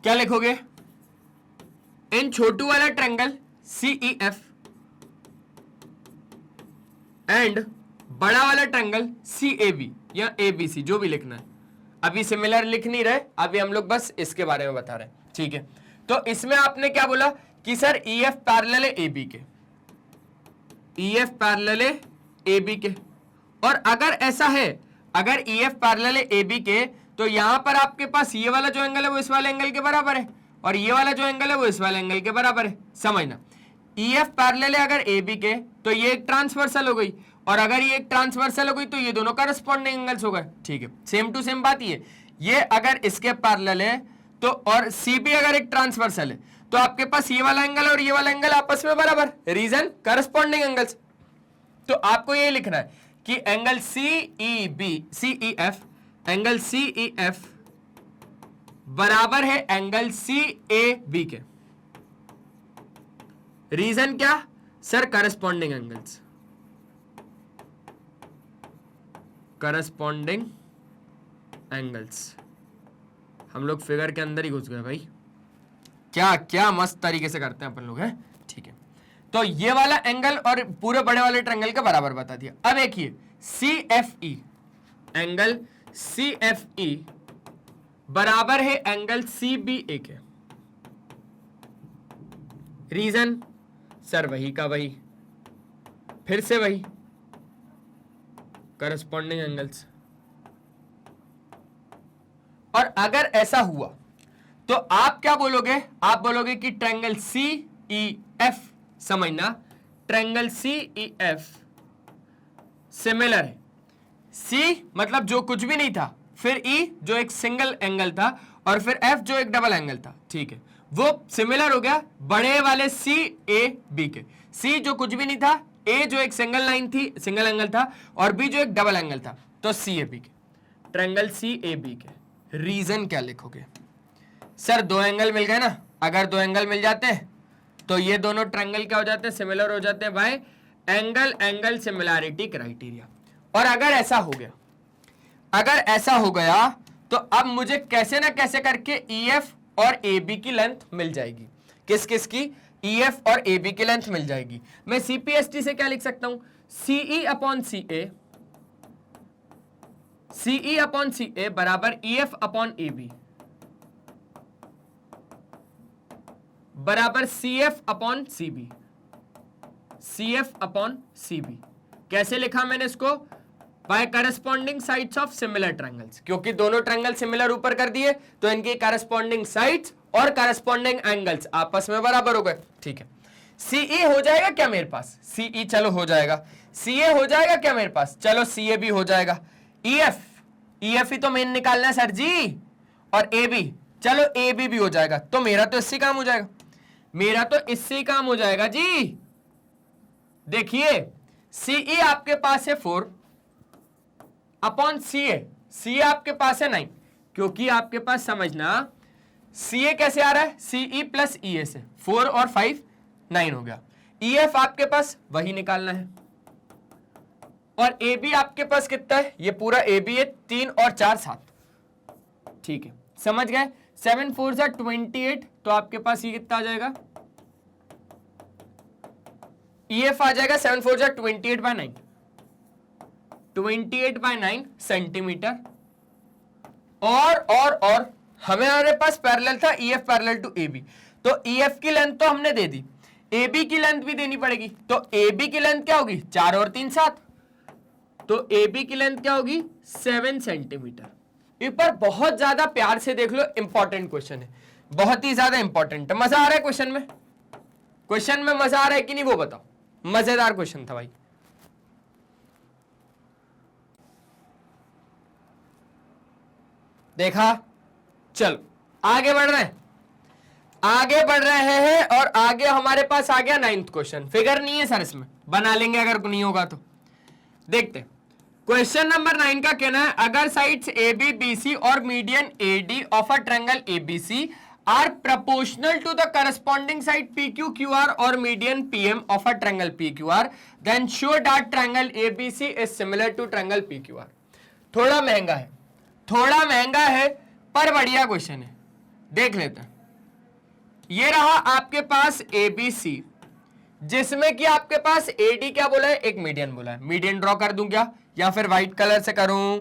क्या लिखोगे, इन छोटू वाला ट्रायंगल CEF एंड बड़ा वाला ट्रायंगल CAB या ABC, जो भी लिखना है, अभी सिमिलर लिख नहीं रहे, अभी हम लोग बस इसके बारे में बता रहे हैं, ठीक है। तो इसमें आपने क्या बोला कि सर EF पैरेलल है AB के, EF पैरेलल है AB के, और अगर ऐसा है, अगर EF पैरेलल है AB के, तो यहां पर आपके पास ये वाला जो एंगल है वो इस वाले एंगल के बराबर है, और ये वाला जो एंगल है वो इस वाले एंगल के बराबर है, समझना। EF पैरेलल है अगर AB के, तो ये एक ट्रांसवर्सल हो गई, और अगर ये एक ट्रांसवर्सल हो गई तो ये दोनों करस्पॉन्डिंग एंगल्स हो गए, ठीक है, सेम टू सेम बात ये अगर इसके पैरेलल है तो, और CB अगर एक ट्रांसवर्सल है, तो आपके पास ये वाला एंगल और ये वाला एंगल आपस में बराबर, रीजन करस्पॉन्डिंग एंगल्स। तो आपको ये लिखना है कि angle CEF angle C E F बराबर है एंगल सी ए बी के। रीजन क्या sir? Corresponding angles, corresponding angles. हम लोग फिगर के अंदर ही घुस गए भाई, क्या क्या मस्त तरीके से करते हैं अपन लोग, हैं? ठीक है, तो ये वाला एंगल और पूरे बड़े वाले ट्रायंगल के बराबर बता दिया। अब देखिए C F E, angle C F E बराबर है एंगल सी बी ए के। रीजन सर वही का वही, फिर से वही, करस्पॉन्डिंग एंगल्स। और अगर ऐसा हुआ तो आप क्या बोलोगे? आप बोलोगे कि ट्रायंगल सी ई एफ, समझना, triangle C E F similar है। सी मतलब जो कुछ भी नहीं था, फिर ई जो एक सिंगल एंगल था, और फिर एफ जो एक डबल एंगल था, ठीक है, वो सिमिलर हो गया बड़े वाले सी ए बी के। सी जो कुछ भी नहीं था, ए जो एक सिंगल लाइन थी, सिंगल एंगल था, और बी जो एक डबल एंगल था, तो सी ए बी के, ट्रायंगल सी ए बी के। रीजन क्या लिखोगे? सर दो एंगल मिल गए ना, अगर दो एंगल मिल जाते हैं तो ये दोनों ट्रायंगल क्या हो जाते हैं? सिमिलर हो जाते हैं bye angle angle similarity criteria. और अगर ऐसा हो गया, अगर ऐसा हो गया तो अब मुझे कैसे ना कैसे करके ई एफ और ए बी की लेंथ मिल जाएगी। किस किस की? ई एफ और ए बी की लेंथ मिल जाएगी। मैं सीपीएसटी से क्या लिख सकता हूं? CE upon C A, CE upon C A बराबर E F upon A B बराबर C F upon C B, C F upon C B. कैसे लिखा मैंने इसको? By corresponding sides of similar triangles, क्योंकि दोनों ट्रायंगल सिमिलर ऊपर कर दिए तो इनकी करस्पॉन्डिंग साइड्स और करस्पॉन्डिंग एंगल्स आपस में बराबर हो गए। ठीक है, सीई हो जाएगा क्या मेरे पास? सीई चलो हो जाएगा। सीए हो जाएगा क्या मेरे पास? चलो सीए भी हो जाएगा। ईएफ, ईएफ ही तो मेन निकालना है सर जी, और ए बी, चलो ए बी भी हो जाएगा। तो मेरा तो इससे काम हो जाएगा, मेरा तो इससे काम हो जाएगा जी। देखिए सीई आपके पास है 4 अपॉन सीए, सीए आपके पास है 9, क्योंकि आपके पास समझना सीए कैसे आ रहा है? सीई प्लस ई से 4 और 5 9 हो गया। ईएफ आपके पास वही निकालना है, और ए बी आपके पास कितना है? ये पूरा ए बी है 3 और 4 7। ठीक है, समझ गए? 7 4 जा 28, तो आपके पास ये कितना आ जाएगा? ईएफ आ जाएगा 7 4 जा 28/9, 28/9 सेंटीमीटर। और हमारे पास पैरेलल था EF parallel to A B, तो ईएफ की लेंथ तो हमने दे दी, ए बी की लेंथ भी देनी पड़ेगी। तो ए बी की लेंथ क्या होगी? 4 और 3 7, तो ए बी की लेंथ क्या होगी? 7 सेंटीमीटर। इस पर बहुत ज्यादा प्यार से देख लो, इंपॉर्टेंट क्वेश्चन है, बहुत ही ज्यादा इंपॉर्टेंट है। मजा आ रहा है क्वेश्चन में? क्वेश्चन में मजा आ रहा है कि नहीं वो बताओ। मजेदार क्वेश्चन था भाई। देखा? चलो आगे बढ़ रहे हैं, आगे बढ़ रहे हैं, और आगे हमारे पास आ गया 9th क्वेश्चन। फिगर नहीं है सर इसमें, बना लेंगे अगर नहीं होगा तो। देखते क्वेश्चन नंबर 9 का कहना है, अगर sides A B B C और median A D of a triangle A B C are proportional to the corresponding side P Q Q R और median P M of a triangle P Q R, then show that triangle A B C is similar to triangle P Q R. थोड़ा महंगा है, थोड़ा महंगा है, पर बढ़िया question है, देख लेते हैं। ये रहा आपके पास ए बी सी, जिसमें कि आपके पास ए डी क्या बोला है? एक मीडियन बोला है। मीडियन ड्रॉ कर दूं क्या, या फिर व्हाइट कलर से करूं?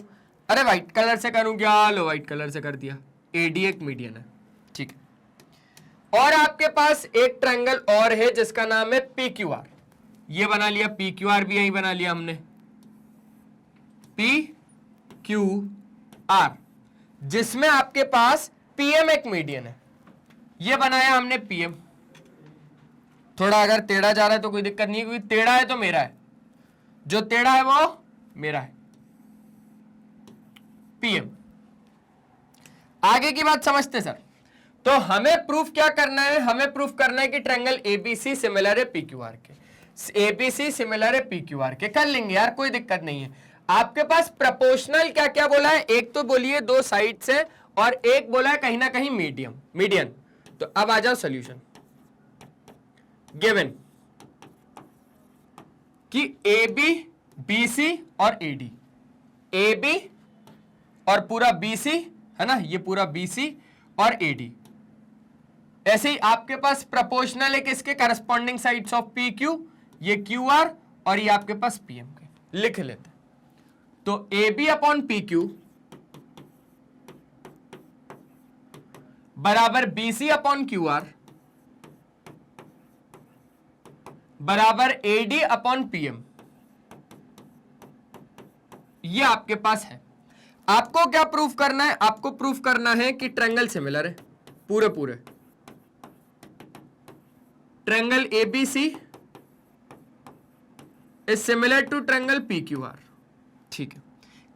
अरे व्हाइट कलर से करूं क्या? लो व्हाइट कलर से कर दिया। ए डी एक मीडियन है, ठीक है। और आपके पास एक ट्रायंगल और है जिसका नाम है पी क्यू आर, ये बना लिया। पी क्यू आर भी यही बना लिया हमने, पी क्यू आर, जिसमें आपके पास पीएम एक मीडियन है, ये बनाया हमने पीएम। थोड़ा अगर टेढ़ा जा रहा है तो कोई दिक्कत नहीं है, क्योंकि टेढ़ा है तो मेरा है, जो टेढ़ा है वो मेरा है, पीएम। आगे की बात समझते सर। तो हमें प्रूफ क्या करना है? हमें प्रूफ करना है कि ट्रायंगल एबीसी सिमिलर है पीक्यूआर के। एबीसी सिमिलर है पीक्यूआर के, कर लेंगे यार, कोई दिक्कत नहीं है। आपके पास प्रोपोर्शनल क्या क्या बोला है, एक तो बोलिए दो साइड से और एक बोला है कहीं ना कहीं मीडियन। तो अब आ जाओ सॉल्यूशन। गिवन कि ए बी बी सी और ए डी, ए बी और पूरा बी सी है ना, ये पूरा बी सी और ए डी, ऐसे ही आपके पास प्रोपोर्शनल है किसके, corresponding sides of P Q, ये क्यू आर और ये आपके पास पी एम के, लिख लेते हैं। तो A B upon P Q बराबर B C upon Q R बराबर A D upon P M, ये आपके पास है। आपको क्या प्रूफ करना है, आपको प्रूफ करना है कि ट्रायंगल सिमिलर है, पूरे पूरे triangle ABC is similar to triangle PQR. ठीक है,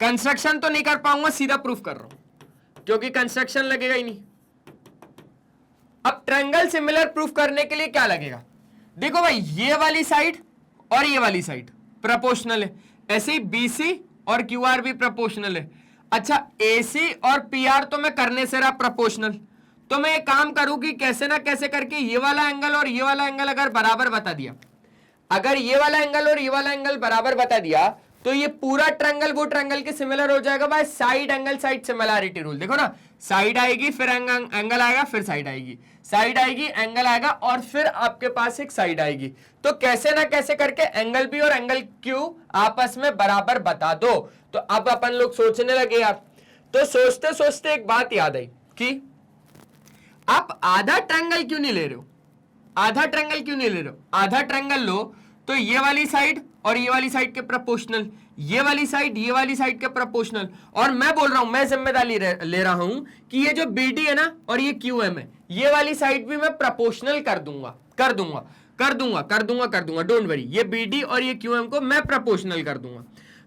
कंस्ट्रक्शन तो नहीं कर पाऊंगा, सीधा प्रूफ कर रहा हूं क्योंकि कंस्ट्रक्शन लगेगा ही नहीं। अब ट्रायंगल सिमिलर प्रूफ करने के लिए क्या लगेगा, देखो भाई ये वाली साइड और ये वाली साइड प्रोपोर्शनल है, ऐसे ही बीसी और क्यूआर भी प्रोपोर्शनल है। अच्छा एसी और पीआर तो मैं करने से रहा प्रोपोर्शनल, तो मैं एक काम करूं कि कैसे ना कैसे करके ये वाला एंगल और ये वाला एंगल अगर बराबर बता दिया, अगर ये वाला एंगल और ये वाला एंगल बराबर बता दिया तो ये पूरा ट्रायंगल वो ट्रायंगल के सिमिलर हो जाएगा bye side angle side similarity rule. देखो ना, साइड आएगी फिर एंगल आएगा फिर साइड आएगी, साइड आएगी एंगल आएगा और फिर आपके पास एक साइड आएगी। तो कैसे ना कैसे करके एंगल बी और एंगल क्यू आपस में बराबर बता दो। तो अब अपन लोग सोचने लगे यार, तो सोचते सोचते एक बात याद आई कि आप आधा ट्रायंगल क्यों नहीं ले रहे हो, आधा ट्रायंगल क्यों नहीं ले रहे हो, आधा ट्रायंगल लो तो ये वाली साइड और ये वाली साइड के प्रोपोर्शनल, ये वाली साइड ये वाली साइड के प्रोपोर्शनल। और मैं बोल रहा हूं, मैं जिम्मेदारी ले रहा हूं कि ये जो BD है ना और ये QM है, ये वाली साइड भी मैं प्रोपोर्शनल कर दूंगा, डोंट वरी, ये BD और ये QM को मैं प्रोपोर्शनल कर दूंगा।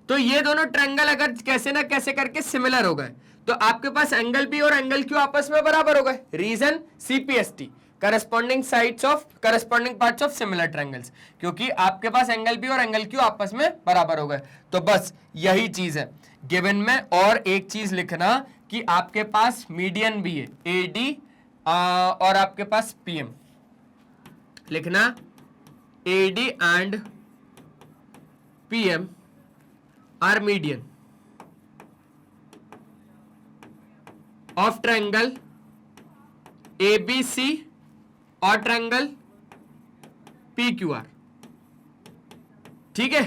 तो ये दोनों ट्रायंगल अगर कैसे ना कैसे करके सिमिलर हो गए तो आपके पास एंगल बी और एंगल क्यू आपस में बराबर हो गए। Reason CPST, corresponding sides of corresponding parts of similar triangles, क्योंकि आपके पास एंगल बी और एंगल क्यू आपस में बराबर हो गए। तो बस यही चीज है गिवन में। और एक चीज लिखना कि आपके पास मीडियन भी है AD और आपके पास PM, लिखना AD and PM are median of triangle ABC और ट्रायंगल PQR। ठीक है,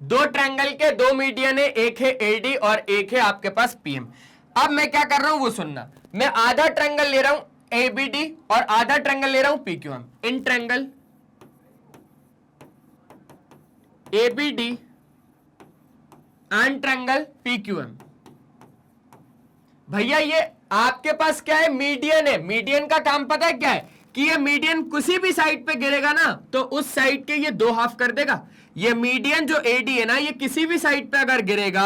दो ट्रायंगल के दो मीडियन है, एक है AD और एक है आपके पास PM। अब मैं क्या कर रहा हूं वो सुनना, मैं आधा ट्रायंगल ले रहा हूं ABD और आधा ट्रायंगल ले रहा हूं PQM। In triangle ABD and triangle PQM, भैया ये आपके पास क्या है, मीडियन है। मीडियन का काम पता है क्या है कि ये मीडियन किसी भी साइड पे गिरेगा ना तो उस साइड के ये दो हाफ कर देगा। ये मीडियन जो AD है ना, ये किसी भी साइड पे अगर गिरेगा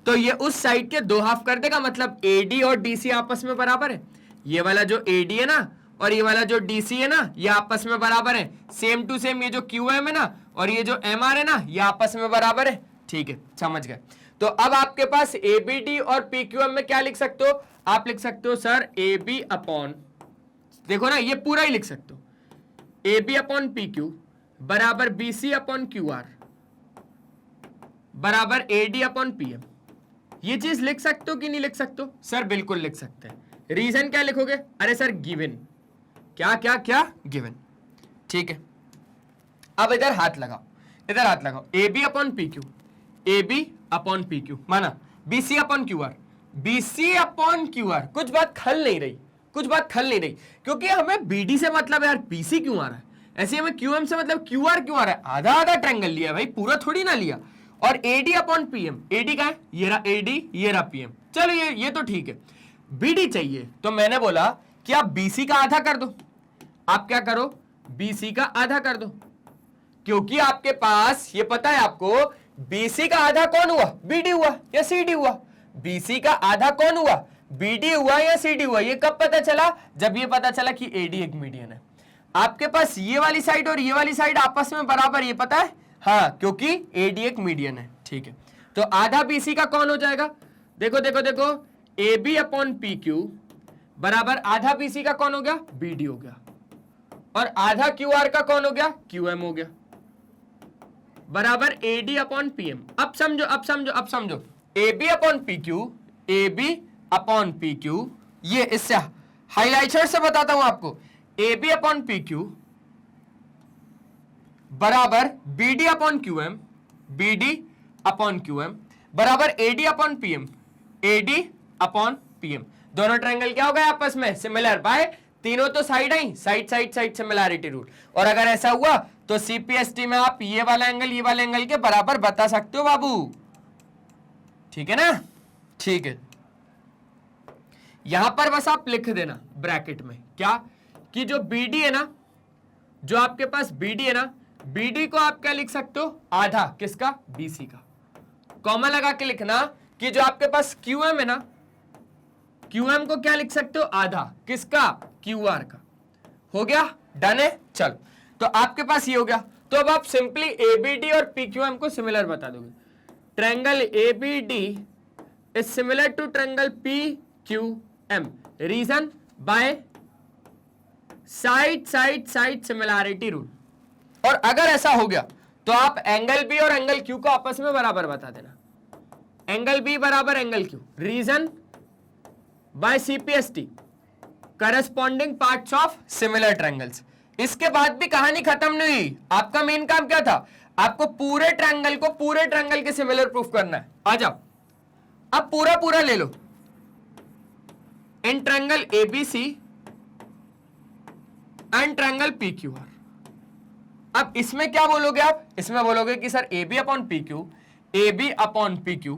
तो ये उस साइड के दो हाफ कर देगा, मतलब AD और DC आपस में बराबर है। ये वाला जो AD है ना और ये वाला जो DC है ना, ये आपस में बराबर है। सेम टू सेम ये जो QM है ना और ये जो MR है ना, ये आपस में बराबर है। ठीक है, समझ गए। तो अब आपके पास ABD और PQM में क्या लिख सकते हो, आप लिख सकते हो सर AB अपॉन, देखो ना ये पूरा ही लिख सकते हो, AB अपॉन PQ बराबर BC अपॉन QR बराबर AD अपॉन PM। ये चीज लिख सकते हो कि नहीं लिख सकते हो, सर बिल्कुल लिख सकते हैं। रीजन क्या लिखोगे, अरे सर गिवन, क्या क्या क्या गिवन। ठीक है, अब इधर हाथ लगाओ, इधर हाथ लगाओ, AB upon PQ, AB upon PQ माना, BC upon QR, BC upon QR। कुछ बात खल नहीं रही, कुछ बात खल नहीं रही, क्योंकि हमें BD से मतलब है यार BC क्यों आ रहा है, ऐसे हमें QM से मतलब QR क्यों आ रहा है। आधा आधा ट्रायंगल लिया भाई, पूरा थोड़ी ना लिया। और AD अपॉन PM, AD का है ये रहा AD, ये रहा PM, चलो ये तो ठीक है। BD चाहिए तो मैंने बोला कि आप BC का आधा कर दो, आप क्या करो BC का आधा कर दो, क्योंकि आपके पास ये पता है आपको BC का आधा कौन हुआ, BD हुआ या CD हुआ। BC का आधा कौन हुआ, BD हुआ या CD हुआ। ये कब पता चला, जब ये पता चला कि AD एक मीडियन है। आपके पास ये वाली साइड और ये वाली साइड आपस में बराबर, ये पता है हाँ, क्योंकि AD एक मीडियन है। ठीक है, तो आधा BC का कौन हो जाएगा? देखो देखो देखो, AB अपॉन PQ बराबर आधा BC का कौन हो गया? BD हो गया, और आधा QR का कौन हो गया? QM हो गया, बराबर AD अपॉन PM। अब समझो अब समझो अब समझो, AB upon PQ, AB upon PQ, ये इससे हाईलाइटर से बताता हूं आपको, AB अपॉन PQ बराबर BD upon QM, BD upon QM बराबर AD upon PM, AD upon PM। दोनों ट्रायंगल क्या हो गए आपस में? सिमिलर बाय तीनों तो side I, side side side similarity rule. और अगर ऐसा हुआ तो CPST में आप ये वाला एंगल के बराबर बता सकते हो बाबू, ठीक है ना? ठीक है, यहां पर बस आप लिख देना ब्रैकेट में क्या, कि जो BD है ना, जो आपके पास BD है ना, BD को आप क्या लिख सकते हो? आधा किसका? BC का। कॉमा लगा के लिखना कि जो आपके पास QM है ना, QM को क्या लिख सकते हो? आधा किसका? QR का। हो गया? डन है? चलो, तो आपके पास ये हो गया। तो अब आप सिंपली ABD और PQM को सिमिलर बता दोगे। Triangle ABD is similar to triangle PQM, reason by side side side similarity rule. और अगर ऐसा हो गया तो आप एंगल B और एंगल Q को आपस में बराबर बता देना। एंगल B बराबर angle Q, reason by CPST, corresponding parts of similar triangles. इसके बाद भी कहानी खत्म नहीं हुई। आपका मेन काम क्या था? आपको पूरे ट्रायंगल को पूरे ट्रायंगल के सिमिलर प्रूफ करना है। आ जाओ, अब पूरा पूरा ले लो। इन triangle ABC and triangle PQR। अब इसमें क्या बोलोगे आप? इसमें बोलोगे कि sir AB upon PQ, AB upon PQ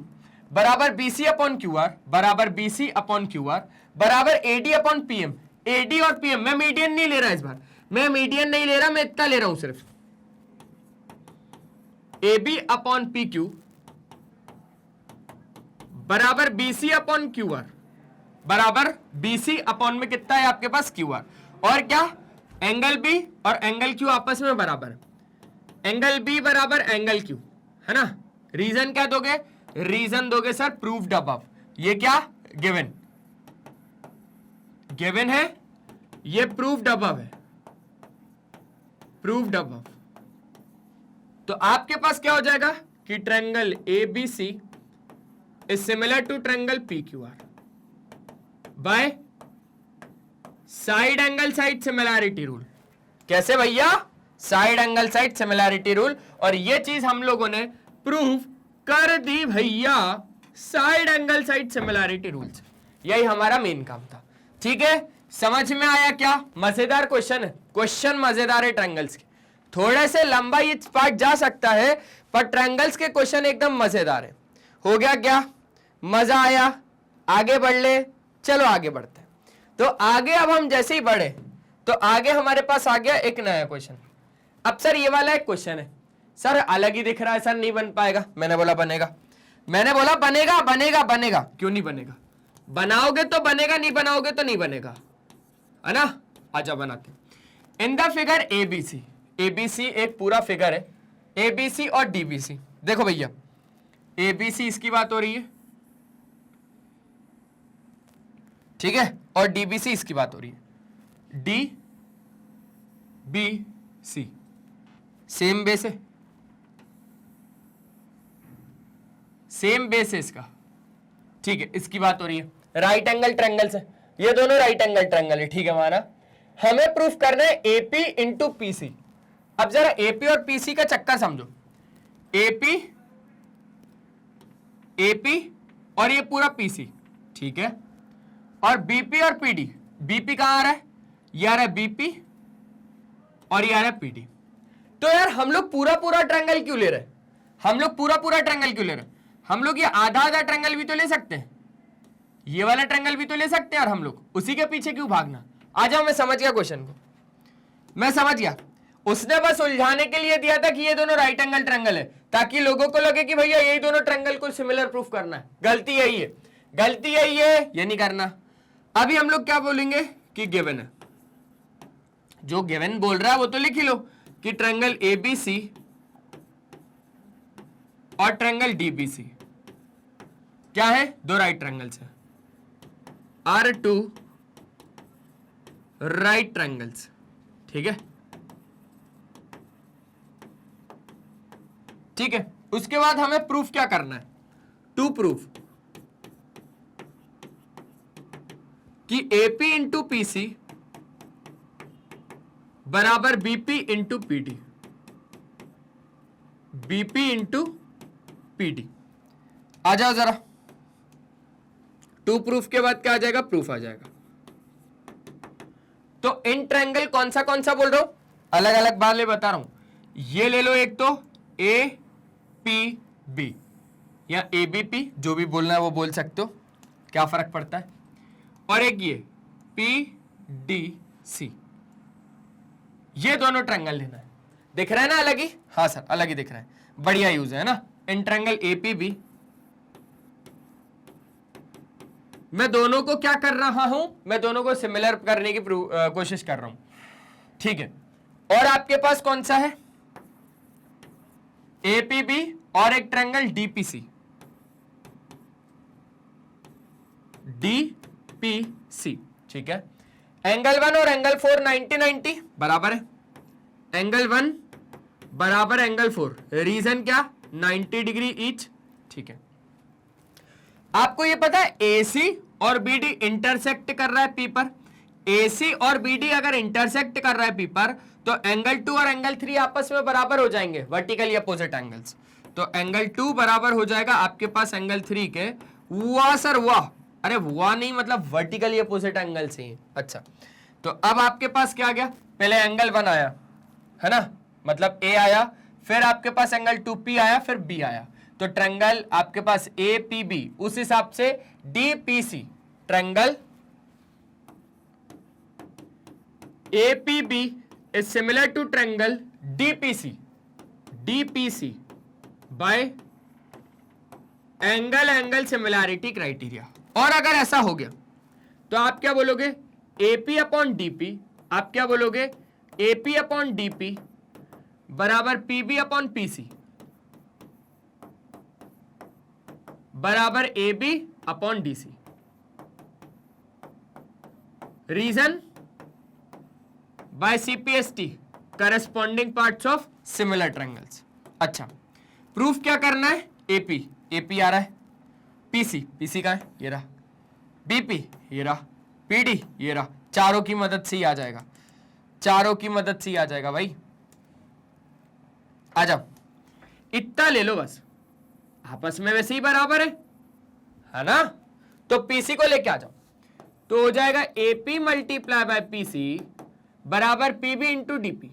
बराबर BC अपॉन QR बराबर BC अपॉन QR बराबर AD अपॉन PM। AD और PM, मैं मीडियन नहीं ले रहा इस बार, मैं मीडियन नहीं ले रहा, मैं इतना ले रहा हूं सिर्फ। AB अपॉन PQ बराबर BC अपॉन QR बराबर BC अपॉन में कितना है आपके पास? QR। और क्या? एंगल B और एंगल Q आपस में बराबर, एंगल B बराबर एंगल Q, है ना? रीजन क्या दोगे? रीजन दोगे सर प्रूव्ड अबव। ये क्या? गिवन, गिवन है, ये प्रूव्ड अबव है, प्रूव्ड अबव। तो आपके पास क्या हो जाएगा कि triangle ABC is similar to triangle PQR by side angle side similarity rule. कैसे भैया? Side angle side similarity rule. और ये चीज हम लोगों ने प्रूव कर दी भैया side angle side similarity rule से। यही हमारा मेन काम था। ठीक है, समझ में आया क्या? मजेदार क्वेश्चन है, क्वेश्चन मजेदार है ट्रायंगल्स के। थोड़े से लंबा ये पार्ट जा सकता है, पर ट्रायंगल्स के क्वेश्चन एकदम मजेदार है। हो गया क्या? मजा आया? आगे बढ़ ले, चलो आगे बढ़ते हैं। तो आगे अब हम जैसे ही बढ़े तो आगे हमारे पास आ गया एक नया क्वेश्चन। अब सर ये वाला एक क्वेश्चन है, सर अलग ही दिख रहा है, सर नहीं बन पाएगा। मैंने बोला बनेगा, मैंने बोला बनेगा बनेगा बनेगा। क्यों नहीं बनेगा? बनाओगे तो बनेगा, नहीं बनाओगे तो नहीं बनेगा, है ना? आजा बनाते। In the figure ABC, ABC एक पूरा फिगर है, ABC और DBC। देखो भैया, ABC इसकी बात हो रही है, ठीक है, और DBC इसकी बात हो रही है। DBC सेम बेस है, सेम बेस है इसका, ठीक है, इसकी बात हो रही है। राइट एंगल ट्रायंगल से, ये दोनों राइट एंगल ट्रायंगल है, ठीक है माना। हमें प्रूफ करना है AP इंटू PC। अब जरा AP और PC का चक्कर समझो। AP और ये पूरा PC, ठीक है, और BP और PD। BP कहां आ रहा है? ये आ रहा है BP और ये आ रहा है PD। तो यार हम लोग पूरा पूरा ट्रायंगल क्यों ले रहे हैं? हम लोग पूरा पूरा ट्रायंगल क्यों ले रहे हैं? हम लोग ये आधा आधा ट्रायंगल भी तो ले सकते हैं, ये वाला ट्रायंगल भी तो ले सकते हैं यार। हम लोग उसी के पीछे क्यों भागना? आ जाओ, मैं समझ गया क्वेश्चन को, मैं समझ गया। उसने बस उलझाने के लिए दिया था कि ये दोनों राइट एंगल ट्रायंगल है, ताकि लोगों को लगे कि भैया यही दोनों ट्रायंगल को सिमिलर प्रूफ करना है। गलती यही है, गलती यही है, ये नहीं करना। अभी हम लोग क्या बोलेंगे कि गिवन है, जो गिवन बोल रहा है वो तो लिख ही लो कि ट्रायंगल ABC और ट्रायंगल DBC क्या है, दो राइट ट्रायंगल्स है, आर टू राइट ट्रायंगल्स, ठीक है, ठीक है। उसके बाद हमें प्रूफ क्या करना है, टू प्रूफ कि एपी इंटू पीसी बराबर BP into PD, BP into PD. आ जाओ जरा, टू प्रूफ के बाद क्या आ जाएगा, प्रूफ आ जाएगा। तो इन ट्रायंगल कौन सा बोल रहा हूं, अलग अलग वाले बता रहा हूं। ये ले लो, एक तो ए पी बी या ए बी पी, जो भी बोलना है वो बोल सकते हो, क्या फर्क पड़ता है। और एक ये पी डी सी, ये दोनों ट्रायंगल लेना है। दिख रहा है ना अलग ही, हाँ सर अलग ही दिख रहा है, बढ़िया यूज है ना। In triangle A P B, मैं दोनों को क्या कर रहा हूं, मैं दोनों को सिमिलर करने की कोशिश कर रहा हूं, ठीक है। और आपके पास कौन सा है, एपीबी और एक ट्रायंगल डीपीसी, डीपीसी, ठीक है। एंगल 1 और एंगल 4 90-90 बराबर है, एंगल 1 बराबर एंगल 4, रीजन क्या, 90 डिग्री ईच, ठीक है। आपको ये पता है AC और BD इंटरसेक्ट कर रहा है P पर, AC और BD अगर इंटरसेक्ट कर रहा है P पर, तो एंगल 2 और एंगल 3 आपस में बराबर हो जाएंगे, वर्टिकली अपोजिट एंगल्स। तो एंगल 2 बराबर हो जाएगा आपके पास एंगल 3 के, वाह सर वाह, अरे वाह नहीं मतलब वर्टिकली अपोजिट एंगल से ही। अच्छा, तो अब आपके पास क्या आ गया, पहले एंगल 1 आया है ना, मतलब A आया, फिर आपके पास एंगल 2P आया, फिर B आया, तो ट्रायंगल आपके पास APB, उस हिसाब से DPC, triangle APB is similar to triangle DPC by angle similarity criteria. और अगर ऐसा हो गया तो आप क्या बोलोगे, AP अपॉन DP, आप क्या बोलोगे, AP अपॉन DP बराबर PB अपॉन PC बराबर AB upon DC। Reason, by CPST, corresponding parts of similar triangles. अच्छा, प्रूफ क्या करना है, AP आ रहा है, PC का है, ये रहा, BP ये रहा, PD ये रहा, चारों की मदद से ही आ जाएगा, चारों की मदद से ही आ जाएगा भाई। आ जाओ, इतना ले लो बस, आपस में वैसे ही बराबर है ना, तो PC को लेके आ जाओ, तो हो जाएगा AP मल्टीप्लाई बाय PC बराबर PB इंटू DP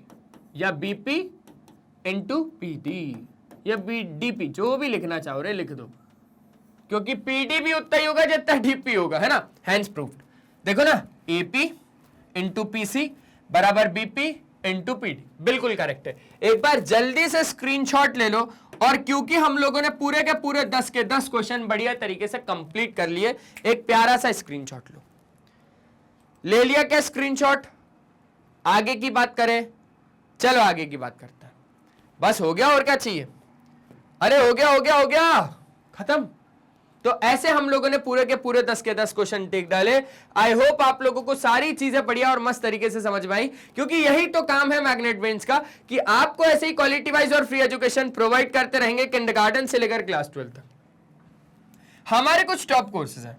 या BP इंटू PD या DP, जो भी लिखना चाहो रे लिख दो, क्योंकि PD भी उतना ही होगा जितना DP होगा, है ना, हैंस प्रूफ्ड। देखो ना, AP इंटू PC बराबर BP इंटू PD, बिल्कुल करेक्ट है। एक बार जल्दी से स्क्रीनशॉट ले लो, और क्योंकि हम लोगों ने पूरे के पूरे 10 के 10 क्वेश्चन बढ़िया तरीके से कंप्लीट कर लिए, एक प्यारा सा स्क्रीनशॉट लो। ले लिया क्या स्क्रीनशॉट, आगे की बात करें, चलो आगे की बात करते हैं। बस हो गया, और क्या चाहिए, अरे हो गया खत्म। तो ऐसे हम लोगों ने पूरे के पूरे 10 के 10 क्वेश्चन टेक डाले। आई होप आप लोगों को सारी चीजें बढ़िया और मस्त तरीके से समझ में आई, क्योंकि यही तो काम है मैग्नेट ब्रेन्स का, कि आपको ऐसे ही क्वालिटी वाइज और फ्री एजुकेशन प्रोवाइड करते रहेंगे किंडरगार्टन से लेकर क्लास 12 तक। हमारे कुछ टॉप कोर्सेज हैं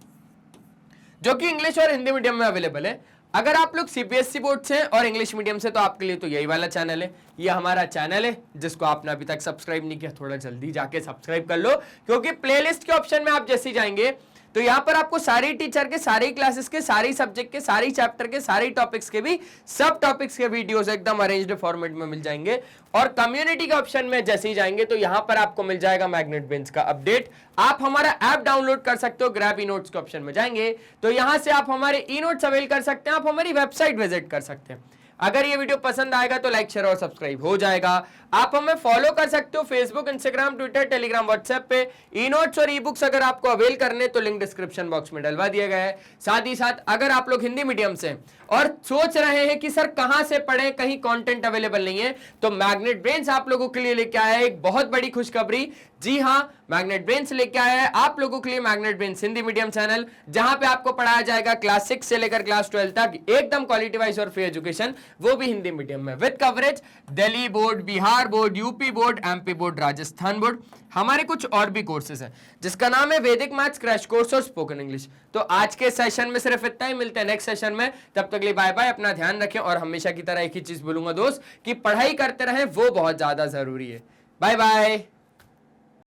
जो कि इंग्लिश और हिंदी मीडियम में अवेलेबल है। अगर आप लोग CBSE बोर्ड से और इंग्लिश मीडियम से, तो आपके लिए तो यही वाला चैनल है, ये हमारा चैनल है, जिसको आपने अभी तक सब्सक्राइब नहीं किया, थोड़ा जल्दी जाके सब्सक्राइब कर लो, क्योंकि प्लेलिस्ट के ऑप्शन में आप जैसे जाएंगे तो यहाँ पर आपको सारी टीचर के, सारी क्लासेस के, सारी सब्जेक्ट के, सारी चैप्टर के, सारी टॉपिक्स के भी सब टॉपिक्स के वीडियोस एकदम अरेंज्ड फॉर्मेट में मिल जाएंगे। और कम्युनिटी के ऑप्शन में जैसे ही जाएंगे तो यहाँ पर आपको मिल जाएगा मैग्नेट ब्रेन्स का अपडेट। आप हमारा ऐप डाउनलोड कर सकते हो, ग्रैब ई नोट्स के ऑप्शन में जाएंगे तो यहाँ से आप हमारे ई नोट्स अवेल कर सकते हैं, आप हमारी वेबसाइट विजिट कर सकते हैं। अगर ये वीडियो पसंद आएगा तो लाइक शेयर और सब्सक्राइब हो जाएगा। आप हमें फॉलो कर सकते हो Facebook, Instagram, Twitter, Telegram, WhatsApp पे। ई नोट्स और ई बुक्स अगर आपको अवेल करने तो लिंक डिस्क्रिप्शन बॉक्स में डलवा दिया गया है। साथ ही साथ अगर आप लोग हिंदी मीडियम से और सोच रहे हैं कि सर कहां से पढ़ें, कहीं कंटेंट अवेलेबल नहीं है, तो मैग्नेट ब्रेन्स आप लोगों के लिए लेके आया है एक बहुत बड़ी खुशखबरी, जी हाँ, मैग्नेट ब्रेन्स लेके आया है आप लोगों के लिए magnet brains Hindi medium channel, जहां पे आपको पढ़ाया जाएगा क्लास 6 से लेकर क्लास 12 तक एकदम क्वालिटी वाइज और फ्री एजुकेशन, वो भी हिंदी मीडियम में with coverage Delhi board, Bihar board, UP board, MP board, Rajasthan board. हमारे कुछ और भी कोर्सेज हैं जिसका नाम है वैदिक मैथ्स क्रैश कोर्स और स्पोकन इंग्लिश। तो आज के सेशन में सिर्फ इतना ही, मिलते हैं नेक्स्ट सेशन में, तब तक के लिए बाय बाय, अपना ध्यान रखें और हमेशा की तरह एक ही चीज बोलूंगा दोस्त कि पढ़ाई करते रहें, वो बहुत ज्यादा जरूरी है। Bye bye.